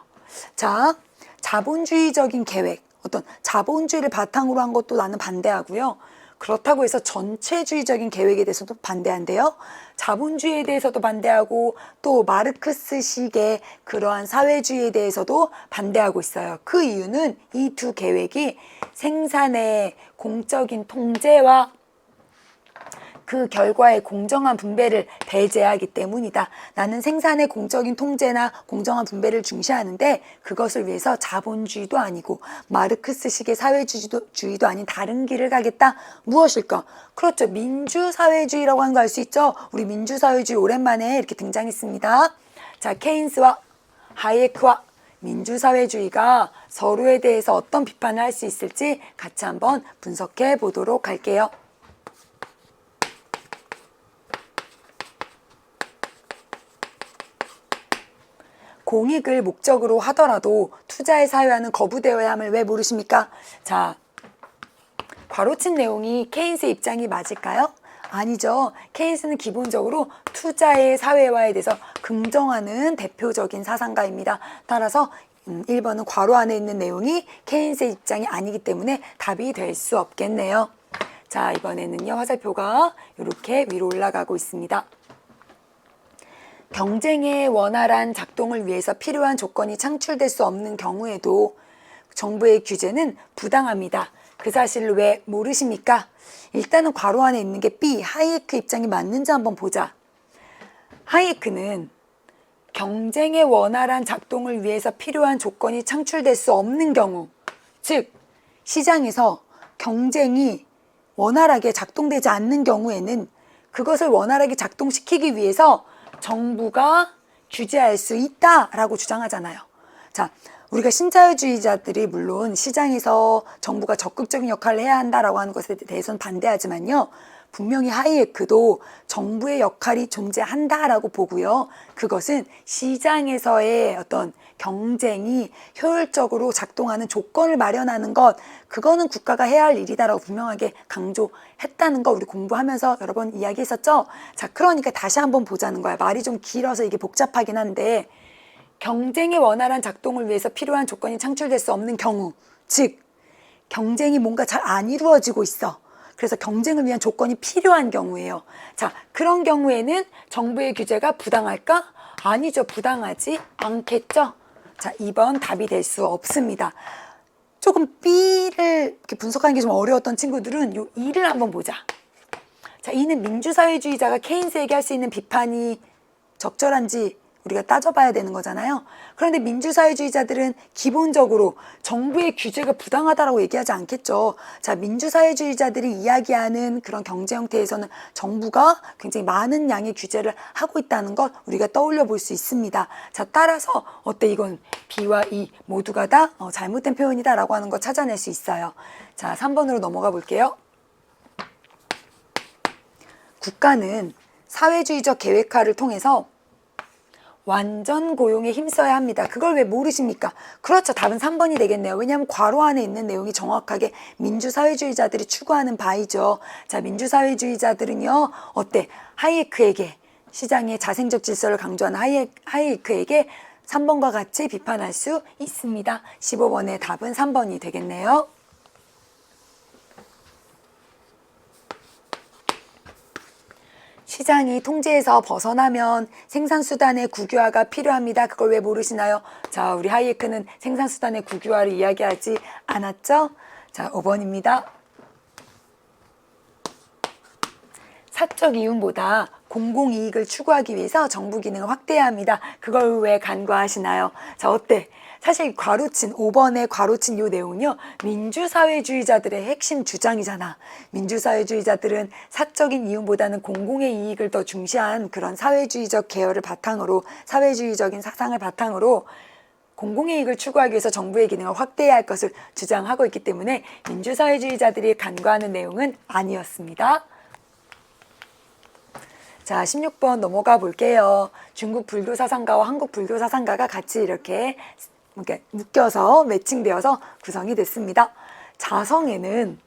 자, 자본주의적인 계획, 어떤 자본주의를 바탕으로 한 것도 나는 반대하고요. 그렇다고 해서 전체주의적인 계획에 대해서도 반대한대요. 자본주의에 대해서도 반대하고 또 마르크스식의 그러한 사회주의에 대해서도 반대하고 있어요. 그 이유는 이 두 계획이 생산의 공적인 통제와 그 결과의 공정한 분배를 배제하기 때문이다. 나는 생산의 공적인 통제나 공정한 분배를 중시하는데 그것을 위해서 자본주의도 아니고 마르크스식의 사회주의도 아닌 다른 길을 가겠다. 무엇일까? 그렇죠. 민주사회주의라고 하는 거 알 수 있죠. 우리 민주사회주의 오랜만에 이렇게 등장했습니다. 자, 케인스와 하이에크와 민주사회주의가 서로에 대해서 어떤 비판을 할 수 있을지 같이 한번 분석해 보도록 할게요. 공익을 목적으로 하더라도 투자에 사유하는 거부되어야 함을 왜 모르십니까? 자, 괄호친 내용이 케인스의 입장이 맞을까요? 아니죠. 케인스는 기본적으로 투자의 사회화에 대해서 긍정하는 대표적인 사상가입니다. 따라서 1번은 괄호 안에 있는 내용이 케인스의 입장이 아니기 때문에 답이 될 수 없겠네요. 자, 이번에는요, 화살표가 이렇게 위로 올라가고 있습니다. 경쟁의 원활한 작동을 위해서 필요한 조건이 창출될 수 없는 경우에도 정부의 규제는 부당합니다. 그 사실을 왜 모르십니까? 일단은 괄호 안에 있는 게 B, 하이에크 입장이 맞는지 한번 보자. 하이에크는 경쟁의 원활한 작동을 위해서 필요한 조건이 창출될 수 없는 경우, 즉 시장에서 경쟁이 원활하게 작동되지 않는 경우에는 그것을 원활하게 작동시키기 위해서 정부가 규제할 수 있다라고 주장하잖아요. 자, 우리가 신자유주의자들이 물론 시장에서 정부가 적극적인 역할을 해야 한다라고 하는 것에 대해서는 반대하지만요. 분명히 하이에크도 정부의 역할이 존재한다라고 보고요. 그것은 시장에서의 어떤 경쟁이 효율적으로 작동하는 조건을 마련하는 것, 그거는 국가가 해야 할 일이다라고 분명하게 강조했다는 거 우리 공부하면서 여러 번 이야기했었죠. 자, 그러니까 다시 한번 보자는 거야. 말이 좀 길어서 이게 복잡하긴 한데 경쟁의 원활한 작동을 위해서 필요한 조건이 창출될 수 없는 경우, 즉 경쟁이 뭔가 잘 안 이루어지고 있어. 그래서 경쟁을 위한 조건이 필요한 경우예요. 자, 그런 경우에는 정부의 규제가 부당할까? 아니죠. 부당하지 않겠죠. 자, 2번 답이 될 수 없습니다. 조금 B를 이렇게 분석하는 게 좀 어려웠던 친구들은 요 2를 한번 보자. 자, 2는 민주사회주의자가 케인스에게 할 수 있는 비판이 적절한지 우리가 따져봐야 되는 거잖아요. 그런데 민주사회주의자들은 기본적으로 정부의 규제가 부당하다라고 얘기하지 않겠죠. 자, 민주사회주의자들이 이야기하는 그런 경제 형태에서는 정부가 굉장히 많은 양의 규제를 하고 있다는 것 우리가 떠올려 볼 수 있습니다. 자, 따라서 어때? 이건 B와 E 모두가 다 잘못된 표현이다라고 하는 거 찾아낼 수 있어요. 자, 3번으로 넘어가 볼게요. 국가는 사회주의적 계획화를 통해서 완전 고용에 힘써야 합니다. 그걸 왜 모르십니까? 그렇죠. 답은 3번이 되겠네요. 왜냐하면 괄호 안에 있는 내용이 정확하게 민주사회주의자들이 추구하는 바이죠. 자, 민주사회주의자들은요. 어때? 하이에크에게 시장의 자생적 질서를 강조하는 하이에크에게 3번과 같이 비판할 수 있습니다. 15번의 답은 3번이 되겠네요. 시장이 통제에서 벗어나면 생산수단의 국유화가 필요합니다. 그걸 왜 모르시나요? 자, 우리 하이에크는 생산수단의 국유화를 이야기하지 않았죠? 자, 5번입니다. 사적 이윤보다 공공이익을 추구하기 위해서 정부 기능을 확대해야 합니다. 그걸 왜 간과하시나요? 자, 어때? 사실 괄호친 5번에 괄호친 이 내용은요. 민주사회주의자들의 핵심 주장이잖아. 민주사회주의자들은 사적인 이윤보다는 공공의 이익을 더 중시한 그런 사회주의적 계열을 바탕으로 사회주의적인 사상을 바탕으로 공공의 이익을 추구하기 위해서 정부의 기능을 확대해야 할 것을 주장하고 있기 때문에 민주사회주의자들이 간과하는 내용은 아니었습니다. 자, 16번 넘어가 볼게요. 중국 불교 사상가와 한국 불교 사상가가 같이 이렇게 묶여서 매칭되어서 구성이 됐습니다. 자성에는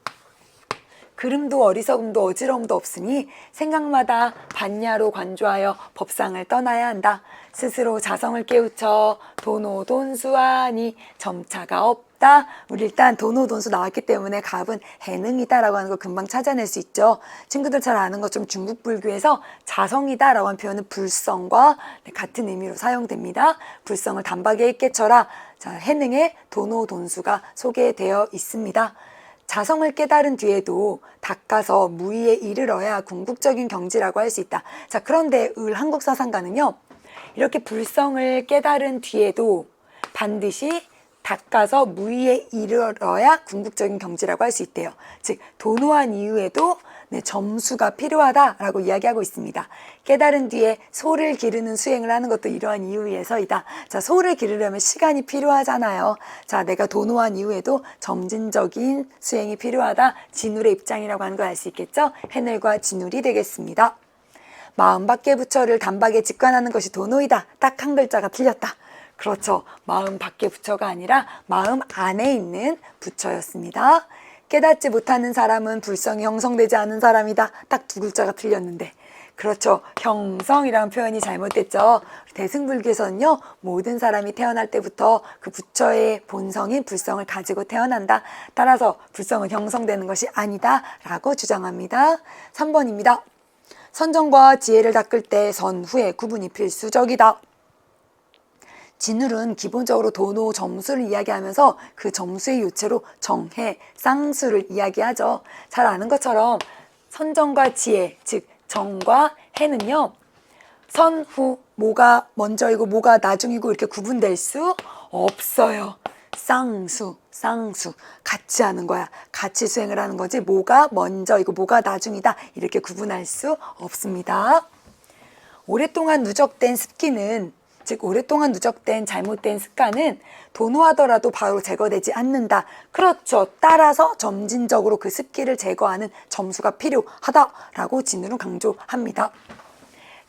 그름도 어리석음도 어지러움도 없으니 생각마다 반야로 관조하여 법상을 떠나야 한다. 스스로 자성을 깨우쳐 도노돈수하니 점차가 없다. 우리 일단 도노돈수 나왔기 때문에 갑은 해능이다라고 하는 걸 금방 찾아낼 수 있죠. 친구들 잘 아는 것처럼 중국 불교에서 자성이다라고 하는 표현은 불성과 같은 의미로 사용됩니다. 불성을 단박에 깨쳐라. 자, 해능의 도노돈수가 소개되어 있습니다. 자성을 깨달은 뒤에도 닦아서 무의에 이르러야 궁극적인 경지라고 할 수 있다. 자, 그런데 한국 사상가는요. 이렇게 불성을 깨달은 뒤에도 반드시 닦아서 무의에 이르러야 궁극적인 경지라고 할 수 있대요. 즉 도노한 이후에도 점수가 필요하다라고 이야기하고 있습니다. 깨달은 뒤에 소를 기르는 수행을 하는 것도 이러한 이유에서이다. 자, 소를 기르려면 시간이 필요하잖아요. 자, 내가 도노한 이후에도 점진적인 수행이 필요하다. 진울의 입장이라고 하는 걸 알 수 있겠죠? 해늘과 진울이 되겠습니다. 마음 밖의 부처를 단박에 직관하는 것이 도노이다. 딱 한 글자가 틀렸다. 그렇죠. 마음 밖의 부처가 아니라 마음 안에 있는 부처였습니다. 깨닫지 못하는 사람은 불성이 형성되지 않은 사람이다. 딱 두 글자가 틀렸는데. 그렇죠. 형성이라는 표현이 잘못됐죠. 대승불교에서는요. 모든 사람이 태어날 때부터 그 부처의 본성인 불성을 가지고 태어난다. 따라서 불성은 형성되는 것이 아니다. 라고 주장합니다. 3번입니다. 선정과 지혜를 닦을 때 선후의 구분이 필수적이다. 진울은 기본적으로 도노 점수를 이야기하면서 그 점수의 요체로 정해, 쌍수를 이야기하죠. 잘 아는 것처럼 선정과 지혜, 즉 정과 해는요. 선후, 뭐가 먼저이고 뭐가 나중이고 이렇게 구분될 수 없어요. 쌍수 같이 하는 거야. 같이 수행을 하는 거지 뭐가 먼저이고 뭐가 나중이다 이렇게 구분할 수 없습니다. 오랫동안 누적된 습기는 즉 오랫동안 누적된 잘못된 습관은 도노하더라도 바로 제거되지 않는다. 그렇죠. 따라서 점진적으로 그 습기를 제거하는 점수가 필요하다라고 진울은 강조합니다.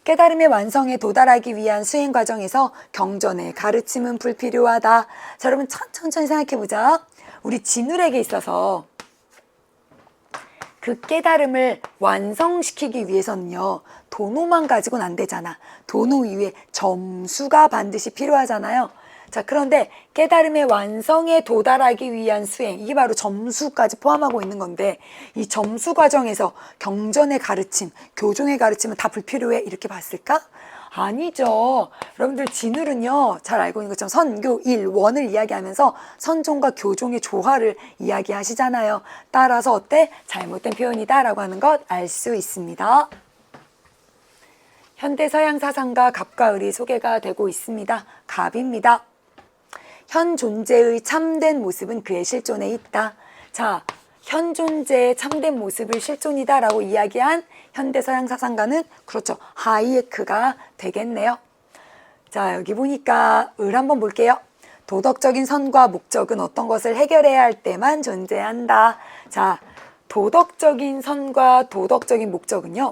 깨달음의 완성에 도달하기 위한 수행 과정에서 경전의 가르침은 불필요하다. 자, 여러분 천천히 생각해보자. 우리 진울에게 있어서 그 깨달음을 완성시키기 위해서는요. 도노만 가지고는 안 되잖아. 도노 이후에 점수가 반드시 필요하잖아요. 자, 그런데 깨달음의 완성에 도달하기 위한 수행, 이게 바로 점수까지 포함하고 있는 건데 이 점수 과정에서 경전의 가르침, 교종의 가르침은 다 불필요해 이렇게 봤을까? 아니죠. 여러분들 진울은요. 잘 알고 있는 것처럼 선교 1원을 이야기하면서 선종과 교종의 조화를 이야기하시잖아요. 따라서 어때? 잘못된 표현이다 라고 하는 것 알 수 있습니다. 현대 서양 사상가 갑과 을이 소개가 되고 있습니다. 갑입니다. 현 존재의 참된 모습은 그의 실존에 있다. 자, 현 존재의 참된 모습을 실존이다라고 이야기한 현대 서양 사상가는 그렇죠. 하이에크가 되겠네요. 자, 여기 보니까 을 한번 볼게요. 도덕적인 선과 목적은 어떤 것을 해결해야 할 때만 존재한다. 자, 도덕적인 선과 도덕적인 목적은요.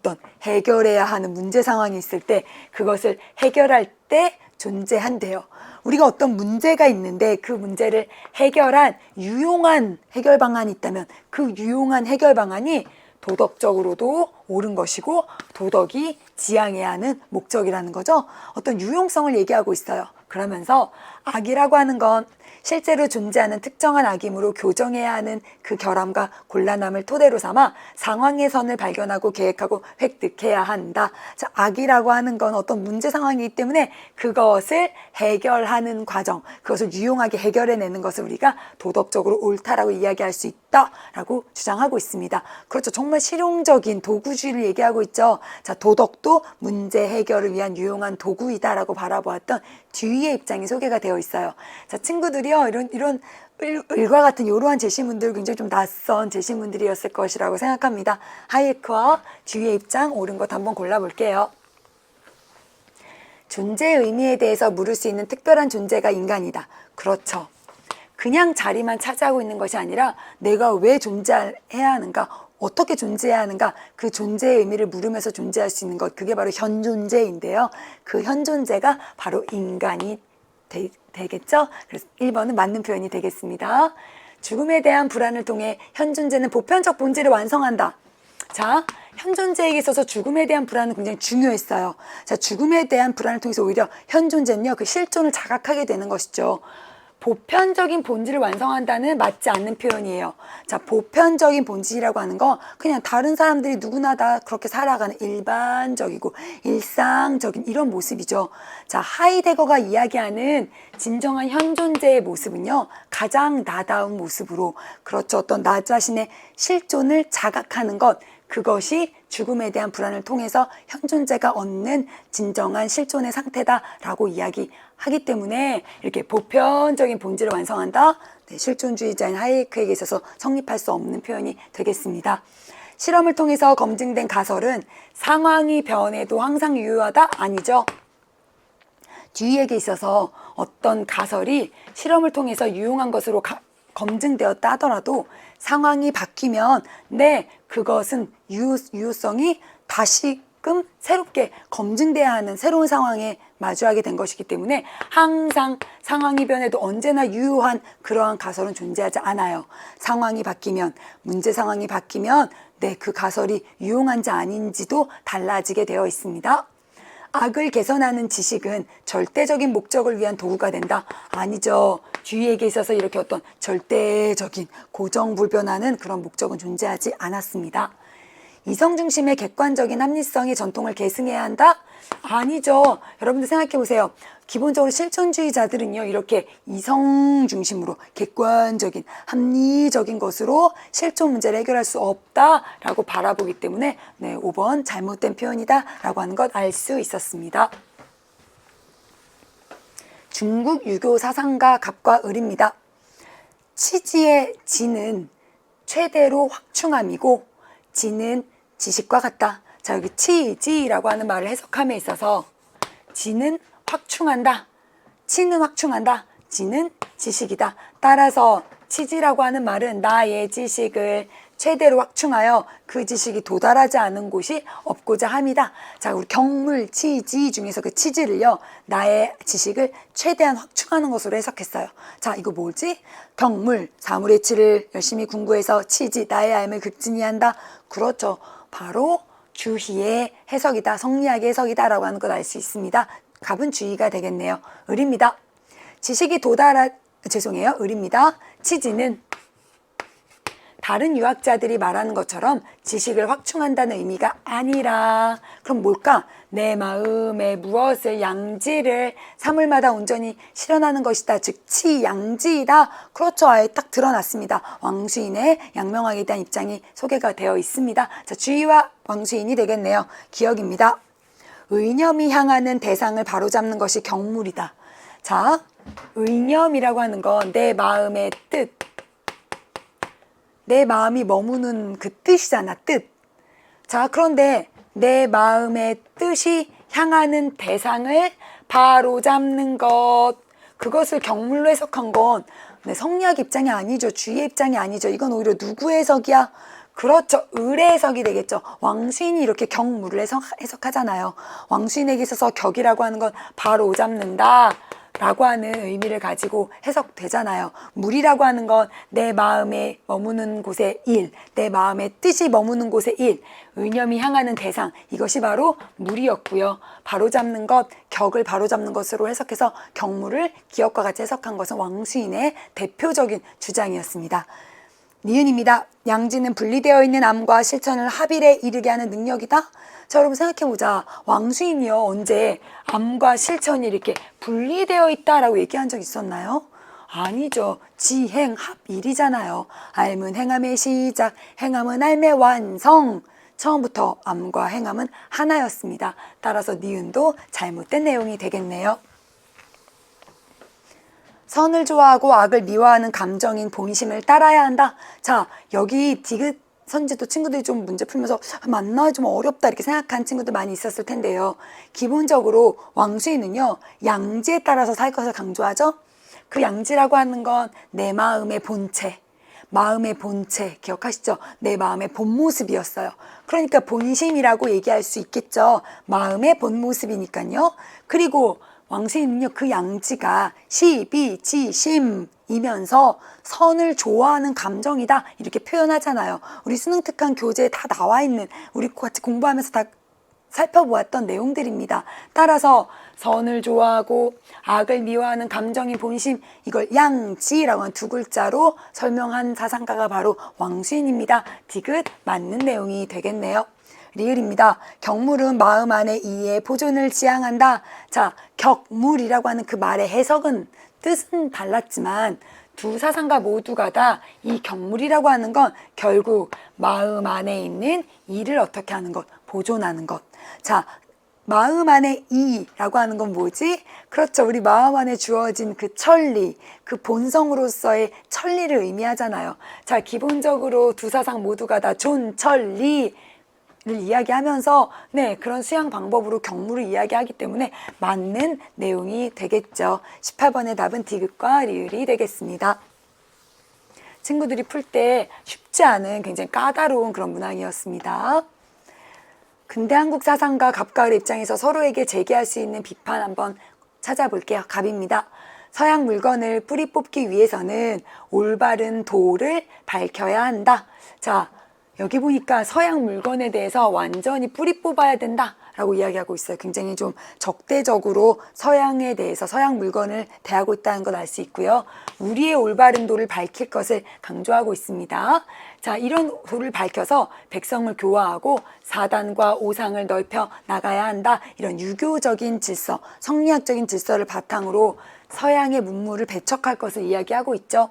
어떤 해결해야 하는 문제 상황이 있을 때 그것을 해결할 때 존재한대요. 우리가 어떤 문제가 있는데 그 문제를 해결한 유용한 해결 방안이 있다면 그 유용한 해결 방안이 도덕적으로도 옳은 것이고 도덕이 지향해야 하는 목적이라는 거죠. 어떤 유용성을 얘기하고 있어요. 그러면서 악이라고 하는 건 실제로 존재하는 특정한 악이므로 교정해야 하는 그 결함과 곤란함을 토대로 삼아 상황의 선을 발견하고 계획하고 획득해야 한다. 자, 악이라고 하는 건 어떤 문제 상황이기 때문에 그것을 해결하는 과정, 그것을 유용하게 해결해내는 것을 우리가 도덕적으로 옳다라고 이야기할 수 있다라고 주장하고 있습니다. 그렇죠. 정말 실용적인 도구주의를 얘기하고 있죠. 자, 도덕도 문제 해결을 위한 유용한 도구이다라고 바라보았던 듀이의 입장이 소개가 되어 있어요. 자, 친구들이요, 이런 일과 같은 이러한 제시문들 굉장히 좀 낯선 제시문들이었을 것이라고 생각합니다. 하이에크와 듀이의 입장 옳은 것 한번 골라볼게요. 존재의 의미에 대해서 물을 수 있는 특별한 존재가 인간이다. 그렇죠. 그냥 자리만 차지하고 있는 것이 아니라 내가 왜 존재해야 하는가, 어떻게 존재해야 하는가, 그 존재의 의미를 물으면서 존재할 수 있는 것, 그게 바로 현존재인데요. 그 현존재가 바로 인간이 되겠죠? 그래서 1번은 맞는 표현이 되겠습니다. 죽음에 대한 불안을 통해 현존재는 보편적 본질을 완성한다. 자, 현존재에게 있어서 죽음에 대한 불안은 굉장히 중요했어요. 자, 죽음에 대한 불안을 통해서 오히려 현존재는요, 그 실존을 자각하게 되는 것이죠. 보편적인 본질을 완성한다는 맞지 않는 표현이에요. 자, 보편적인 본질이라고 하는 건 그냥 다른 사람들이 누구나 다 그렇게 살아가는 일반적이고 일상적인 이런 모습이죠. 자, 하이데거가 이야기하는 진정한 현존재의 모습은요, 가장 나다운 모습으로, 그렇죠. 어떤 나 자신의 실존을 자각하는 것, 그것이 죽음에 대한 불안을 통해서 현존재가 얻는 진정한 실존의 상태다라고 이야기하기 때문에 이렇게 보편적인 본질을 완성한다. 네, 실존주의자인 하이에크에게 있어서 성립할 수 없는 표현이 되겠습니다. 실험을 통해서 검증된 가설은 상황이 변해도 항상 유효하다? 아니죠. 듀이에게 있어서 어떤 가설이 실험을 통해서 유용한 것으로 검증되었다 하더라도 상황이 바뀌면 네, 그것은 유효성이 다시금 새롭게 검증돼야 하는 새로운 상황에 마주하게 된 것이기 때문에 항상 상황이 변해도 언제나 유효한 그러한 가설은 존재하지 않아요. 상황이 바뀌면, 문제 상황이 바뀌면 네, 그 가설이 유용한지 아닌지도 달라지게 되어 있습니다. 악을 개선하는 지식은 절대적인 목적을 위한 도구가 된다? 아니죠. 듀이에게 있어서 이렇게 어떤 절대적인 고정불변하는 그런 목적은 존재하지 않았습니다. 이성 중심의 객관적인 합리성의 전통을 계승해야 한다? 아니죠. 여러분들 생각해 보세요. 기본적으로 실존주의자들은요, 이렇게 이성 중심으로 객관적인 합리적인 것으로 실존 문제를 해결할 수 없다라고 바라보기 때문에 네, 5번 잘못된 표현이다라고 하는 것 알 수 있었습니다. 중국 유교 사상가 갑과 을입니다. 치지의 지는 최대로 확충함이고 지는 지식과 같다. 자, 여기 치지라고 하는 말을 해석함에 있어서 지는 확충한다. 치는 확충한다. 지는 지식이다. 따라서 치지라고 하는 말은 나의 지식을 최대로 확충하여 그 지식이 도달하지 않은 곳이 없고자 함이다. 자, 우리 경물 치지 중에서 그 치지를요, 나의 지식을 최대한 확충하는 것으로 해석했어요. 자, 이거 뭐지? 경물, 사물의 치를 열심히 궁구해서 치지, 나의 알을 극진히 한다. 그렇죠. 바로 주희의 해석이다. 성리학의 해석이다라고 하는 걸 알 수 있습니다. 갑은 주희가 되겠네요. 을입니다. 지식이 을입니다. 치지는 다른 유학자들이 말하는 것처럼 지식을 확충한다는 의미가 아니라, 그럼 뭘까? 내 마음에 무엇을 양지를 사물마다 온전히 실현하는 것이다. 즉 치양지이다. 그렇죠. 아예 딱 드러났습니다. 왕수인의 양명학에 대한 입장이 소개가 되어 있습니다. 자, 주의와 왕수인이 되겠네요. 기억입니다. 의념이 향하는 대상을 바로잡는 것이 경물이다. 자, 의념이라고 하는 건 내 마음의 뜻, 내 마음이 머무는 그 뜻이잖아, 뜻. 자, 그런데 내 마음의 뜻이 향하는 대상을 바로잡는 것, 그것을 경물로 해석한 건 네, 성리학 입장이 아니죠. 주의 입장이 아니죠. 이건 오히려 누구의 해석이야? 그렇죠. 을의 해석이 되겠죠. 왕수인이 이렇게 격물을 해석하잖아요. 왕수인에게 있어서 격이라고 하는 건 바로 잡는다 라고 하는 의미를 가지고 해석되잖아요. 물이라고 하는 건 내 마음에 머무는 곳에 일, 내 마음의 뜻이 머무는 곳에 일, 의념이 향하는 대상, 이것이 바로 물이었고요. 바로잡는 것, 격을 바로잡는 것으로 해석해서 격물을 기억과 같이 해석한 것은 왕수인의 대표적인 주장이었습니다. 니은입니다. 양지는 분리되어 있는 암과 실천을 합일에 이르게 하는 능력이다. 자, 여러분 생각해보자. 왕수인이요, 언제 암과 실천이 이렇게 분리되어 있다라고 얘기한 적 있었나요? 아니죠. 지행 합일이잖아요. 알문 행함의 시작, 행함은 알의 완성. 처음부터 암과 행함은 하나였습니다. 따라서 니은도 잘못된 내용이 되겠네요. 선을 좋아하고 악을 미워하는 감정인 본심을 따라야 한다. 자, 여기 디귿 선지도 친구들이 좀 문제 풀면서 맞나? 좀 어렵다 이렇게 생각한 친구들 많이 있었을 텐데요. 기본적으로 왕수인은요, 양지에 따라서 살 것을 강조하죠. 그 양지라고 하는 건 내 마음의 본체, 마음의 본체 기억하시죠? 내 마음의 본 모습이었어요. 그러니까 본심이라고 얘기할 수 있겠죠. 마음의 본 모습이니까요. 그리고 왕수인은요, 그 양지가 시비지심이면서 선을 좋아하는 감정이다 이렇게 표현하잖아요. 우리 수능 특강 교재에 다 나와 있는, 우리 같이 공부하면서 다 살펴보았던 내용들입니다. 따라서 선을 좋아하고 악을 미워하는 감정이 본심, 이걸 양지라고 하는 두 글자로 설명한 사상가가 바로 왕수인입니다. 디귿 맞는 내용이 되겠네요. 리을입니다. 격물은 마음 안에 이의 보존을 지향한다. 자, 격물이라고 하는 그 말의 해석은, 뜻은 달랐지만 두 사상가 모두가 다 이 격물이라고 하는 건 결국 마음 안에 있는 이를 어떻게 하는 것, 보존하는 것. 자, 마음 안에 이라고 하는 건 뭐지? 그렇죠. 우리 마음 안에 주어진 그 천리, 그 본성으로서의 천리를 의미하잖아요. 자, 기본적으로 두 사상 모두가 다 존천리 를 이야기하면서 그런 수양 방법으로 격물을 이야기하기 때문에 맞는 내용이 되겠죠. 18번의 답은 디귿과 리을이 되겠습니다. 친구들이 풀 때 쉽지 않은 굉장히 까다로운 그런 문항이었습니다. 근대 한국 사상가 갑과 을의 입장에서 서로에게 제기할 수 있는 비판 한번 찾아볼게요. 갑입니다. 서양 물건을 뿌리 뽑기 위해서는 올바른 도를 밝혀야 한다. 자, 여기 보니까 서양 물건에 대해서 완전히 뿌리 뽑아야 된다 라고 이야기하고 있어요. 굉장히 좀 적대적으로 서양에 대해서, 서양 물건을 대하고 있다는 걸 알 수 있고요. 우리의 올바른 도를 밝힐 것을 강조하고 있습니다. 자, 이런 도를 밝혀서 백성을 교화하고 사단과 오상을 넓혀 나가야 한다. 이런 유교적인 질서, 성리학적인 질서를 바탕으로 서양의 문물을 배척할 것을 이야기하고 있죠.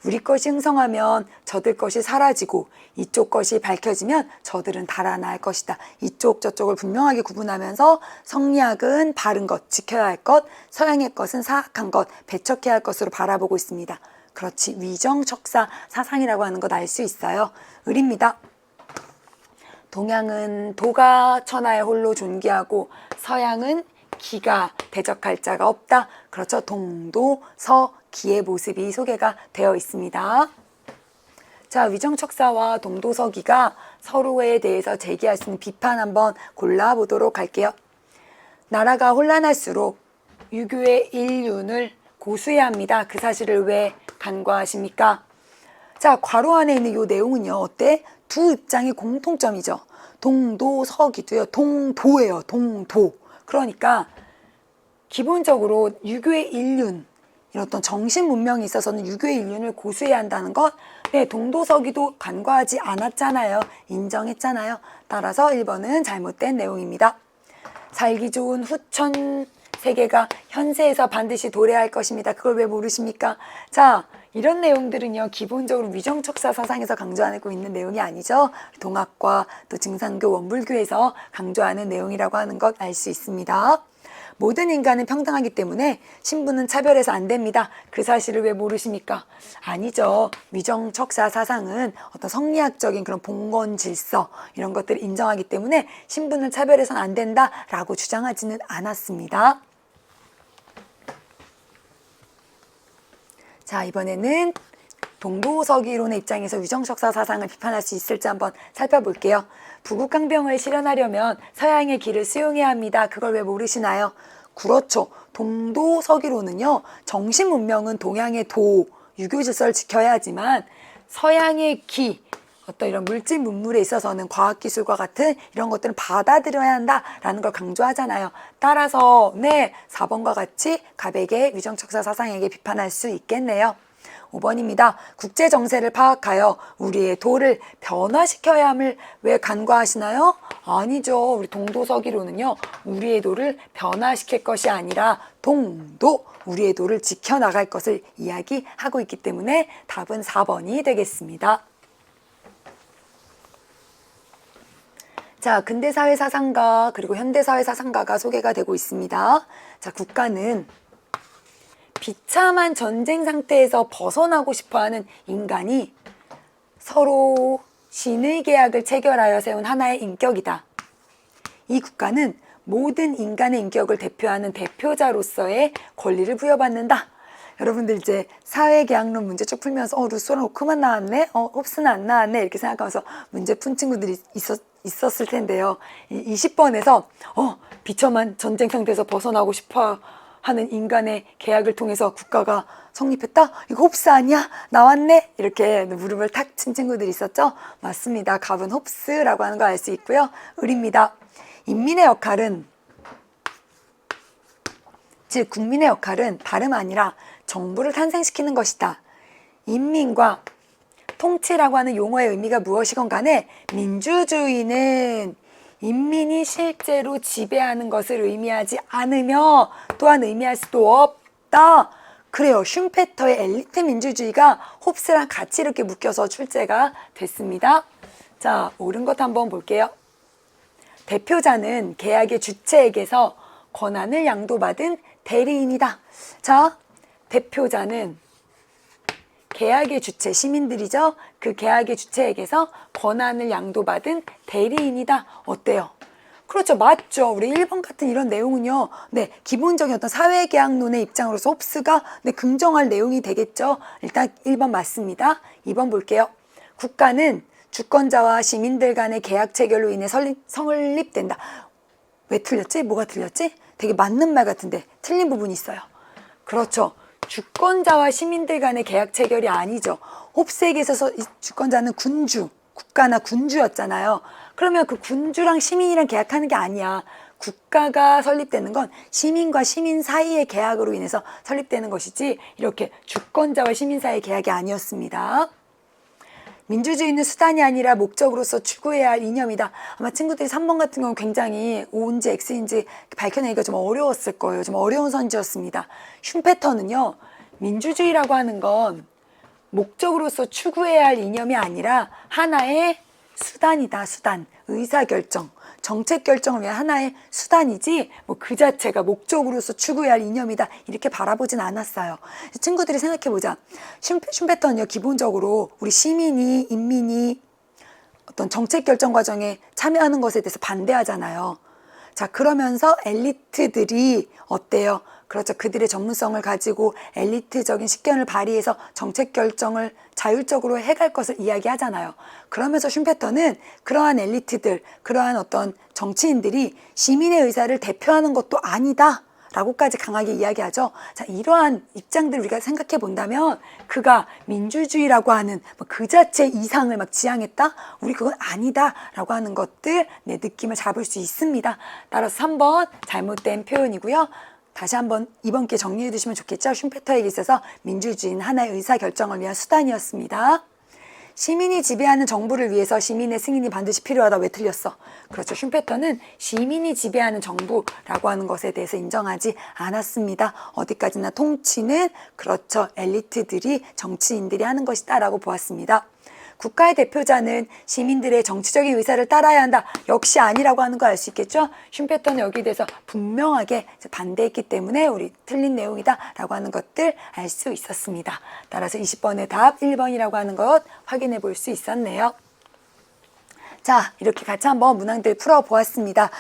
우리 것이 흥성하면 저들 것이 사라지고 이쪽 것이 밝혀지면 저들은 달아날 것이다. 이쪽 저쪽을 분명하게 구분하면서 성리학은 바른 것, 지켜야 할 것, 서양의 것은 사악한 것, 배척해야 할 것으로 바라보고 있습니다. 그렇지, 위정척사 사상이라고 하는 것 알 수 있어요. 을입니다. 동양은 도가 천하의 홀로 존귀하고 서양은 기가 대적할 자가 없다. 그렇죠. 동도, 서, 기의 모습이 소개가 되어 있습니다. 자, 위정척사와 동도서기가 서로에 대해서 제기할 수 있는 비판 한번 골라보도록 할게요. 나라가 혼란할수록 유교의 일륜을 고수해야 합니다. 그 사실을 왜 간과하십니까? 자, 괄호 안에 있는 이 내용은요, 어때? 두 입장의 공통점이죠. 동도서기도요, 동도예요. 동도. 그러니까 기본적으로 유교의 일륜, 이런 어떤 정신 문명에 있어서는 유교의 일륜을 고수해야 한다는 것, 동도서기도 간과하지 않았잖아요. 인정했잖아요. 따라서 1번은 잘못된 내용입니다. 살기 좋은 후천 세계가 현세에서 반드시 도래할 것입니다. 그걸 왜 모르십니까? 자, 이런 내용들은요, 기본적으로 위정척사 사상에서 강조하고 있는 내용이 아니죠. 동학과 또 증산교, 원불교에서 강조하는 내용이라고 하는 것 알 수 있습니다. 모든 인간은 평등하기 때문에 신분은 차별해서 안 됩니다. 그 사실을 왜 모르십니까? 아니죠. 위정척사 사상은 어떤 성리학적인 그런 봉건 질서 이런 것들을 인정하기 때문에 신분을 차별해서는 안 된다라고 주장하지는 않았습니다. 자, 이번에는 동도서기론의 입장에서 위정척사 사상을 비판할 수 있을지 한번 살펴볼게요. 부국강병을 실현하려면 서양의 길을 수용해야 합니다. 그걸 왜 모르시나요? 그렇죠. 동도서기론은요, 정신 문명은 동양의 도, 유교 질서를 지켜야 하지만 서양의 기, 어떤 이런 물질 문물에 있어서는 과학기술과 같은 이런 것들은 받아들여야 한다라는 걸 강조하잖아요. 따라서 네, 4번과 같이 가백의 위정척사 사상에게 비판할 수 있겠네요. 5번입니다. 국제정세를 파악하여 우리의 도를 변화시켜야 함을 왜 간과하시나요? 아니죠. 우리 동도서기론은요, 우리의 도를 변화시킬 것이 아니라 동도, 우리의 도를 지켜나갈 것을 이야기하고 있기 때문에 답은 4번이 되겠습니다. 자, 근대사회 사상가 그리고 현대사회 사상가가 소개가 되고 있습니다. 자, 국가는 비참한 전쟁 상태에서 벗어나고 싶어하는 인간이 서로 신의 계약을 체결하여 세운 하나의 인격이다. 이 국가는 모든 인간의 인격을 대표하는 대표자로서의 권리를 부여받는다. 여러분들 이제 사회계약론 문제 쭉 풀면서 루소랑 호크만 나왔네? 홉스는 안 나왔네? 이렇게 생각하면서 문제 푼 친구들이 있었을 텐데요. 20번에서 비참한 전쟁 상태에서 벗어나고 싶어 하는 인간의 계약을 통해서 국가가 성립했다? 이거 홉스 아니야? 나왔네? 이렇게 무릎을 탁 친 친구들이 있었죠? 맞습니다. 갑은 홉스라고 하는 거 알 수 있고요. 을입니다. 인민의 역할은, 즉 국민의 역할은 다름 아니라 정부를 탄생시키는 것이다. 인민과 통치라고 하는 용어의 의미가 무엇이건 간에 민주주의는 인민이 실제로 지배하는 것을 의미하지 않으며 또한 의미할 수도 없다. 그래요. 슌페터의 엘리트 민주주의가 홉스랑 같이 이렇게 묶여서 출제가 됐습니다. 자, 옳은 것 한번 볼게요. 대표자는 계약의 주체에게서 권한을 양도받은 대리인이다. 자, 대표자는 계약의 주체, 시민들이죠. 그 계약의 주체에게서 권한을 양도받은 대리인이다. 어때요? 그렇죠. 맞죠. 우리 1번 같은 이런 내용은요. 네, 기본적인 어떤 사회계약론의 입장으로서 홉스가 긍정할 내용이 되겠죠. 일단 1번 맞습니다. 2번 볼게요. 국가는 주권자와 시민들 간의 계약 체결로 인해 성립된다. 왜 틀렸지? 뭐가 틀렸지? 되게 맞는 말 같은데 틀린 부분이 있어요. 그렇죠. 주권자와 시민들 간의 계약 체결이 아니죠. 홉스에게 있어서 이 주권자는 군주, 국가나 군주였잖아요. 그러면 그 군주랑 시민이랑 계약하는 게 아니야. 국가가 설립되는 건 시민과 시민 사이의 계약으로 인해서 설립되는 것이지 이렇게 주권자와 시민 사이의 계약이 아니었습니다. 민주주의는 수단이 아니라 목적으로서 추구해야 할 이념이다. 아마 친구들이 3번 같은 경우는 굉장히 O인지 X인지 밝혀내기가 좀 어려웠을 거예요. 좀 어려운 선지였습니다. 슌페터는요, 민주주의라고 하는 건 목적으로서 추구해야 할 이념이 아니라 하나의 수단이다. 수단, 의사결정, 정책 결정을 위한 하나의 수단이지 그 자체가 목적으로서 추구해야 할 이념이다. 이렇게 바라보진 않았어요. 친구들이 생각해보자. 슌페터는요, 기본적으로 우리 시민이, 인민이 어떤 정책 결정 과정에 참여하는 것에 대해서 반대하잖아요. 자, 그러면서 엘리트들이 어때요? 그렇죠. 그들의 전문성을 가지고 엘리트적인 식견을 발휘해서 정책 결정을 자율적으로 해갈 것을 이야기하잖아요. 그러면서 슌페터는 그러한 엘리트들, 그러한 어떤 정치인들이 시민의 의사를 대표하는 것도 아니다 라고까지 강하게 이야기하죠. 자, 이러한 입장들을 우리가 생각해 본다면 그가 민주주의라고 하는 그 자체 이상을 지향했다? 우리 그건 아니다 라고 하는 것들 느낌을 잡을 수 있습니다. 따라서 3번 잘못된 표현이고요. 다시 한번 이번 게 정리해 두시면 좋겠죠. 슌페터에게 있어서 민주주의는 하나의 의사결정을 위한 수단이었습니다. 시민이 지배하는 정부를 위해서 시민의 승인이 반드시 필요하다. 왜 틀렸어? 그렇죠. 슌페터는 시민이 지배하는 정부라고 하는 것에 대해서 인정하지 않았습니다. 어디까지나 통치는 그렇죠. 엘리트들이 정치인들이 하는 것이다 라고 보았습니다. 국가의 대표자는 시민들의 정치적인 의사를 따라야 한다. 역시 아니라고 하는 거 알 수 있겠죠? 슌페터는 여기에 대해서 분명하게 반대했기 때문에 우리 틀린 내용이다 라고 하는 것들 알 수 있었습니다. 따라서 20번의 답 1번이라고 하는 것 확인해 볼 수 있었네요. 자, 이렇게 같이 한번 문항들 풀어보았습니다.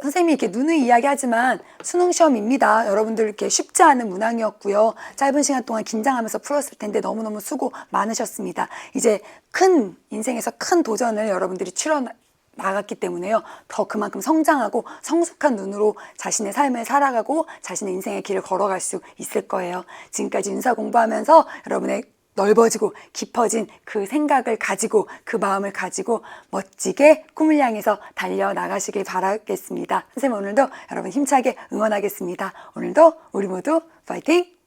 선생님이 이렇게 누누이 이야기하지만 수능 시험입니다. 여러분들 이렇게 쉽지 않은 문항이었고요. 짧은 시간 동안 긴장하면서 풀었을 텐데 너무너무 수고 많으셨습니다. 이제 큰 인생에서 큰 도전을 여러분들이 치러 나갔기 때문에요. 더 그만큼 성장하고 성숙한 눈으로 자신의 삶을 살아가고 자신의 인생의 길을 걸어갈 수 있을 거예요. 지금까지 윤사 공부하면서 여러분의 넓어지고 깊어진 그 생각을 가지고 그 마음을 가지고 멋지게 꿈을 향해서 달려나가시길 바라겠습니다. 선생님 오늘도 여러분 힘차게 응원하겠습니다. 오늘도 우리 모두 파이팅!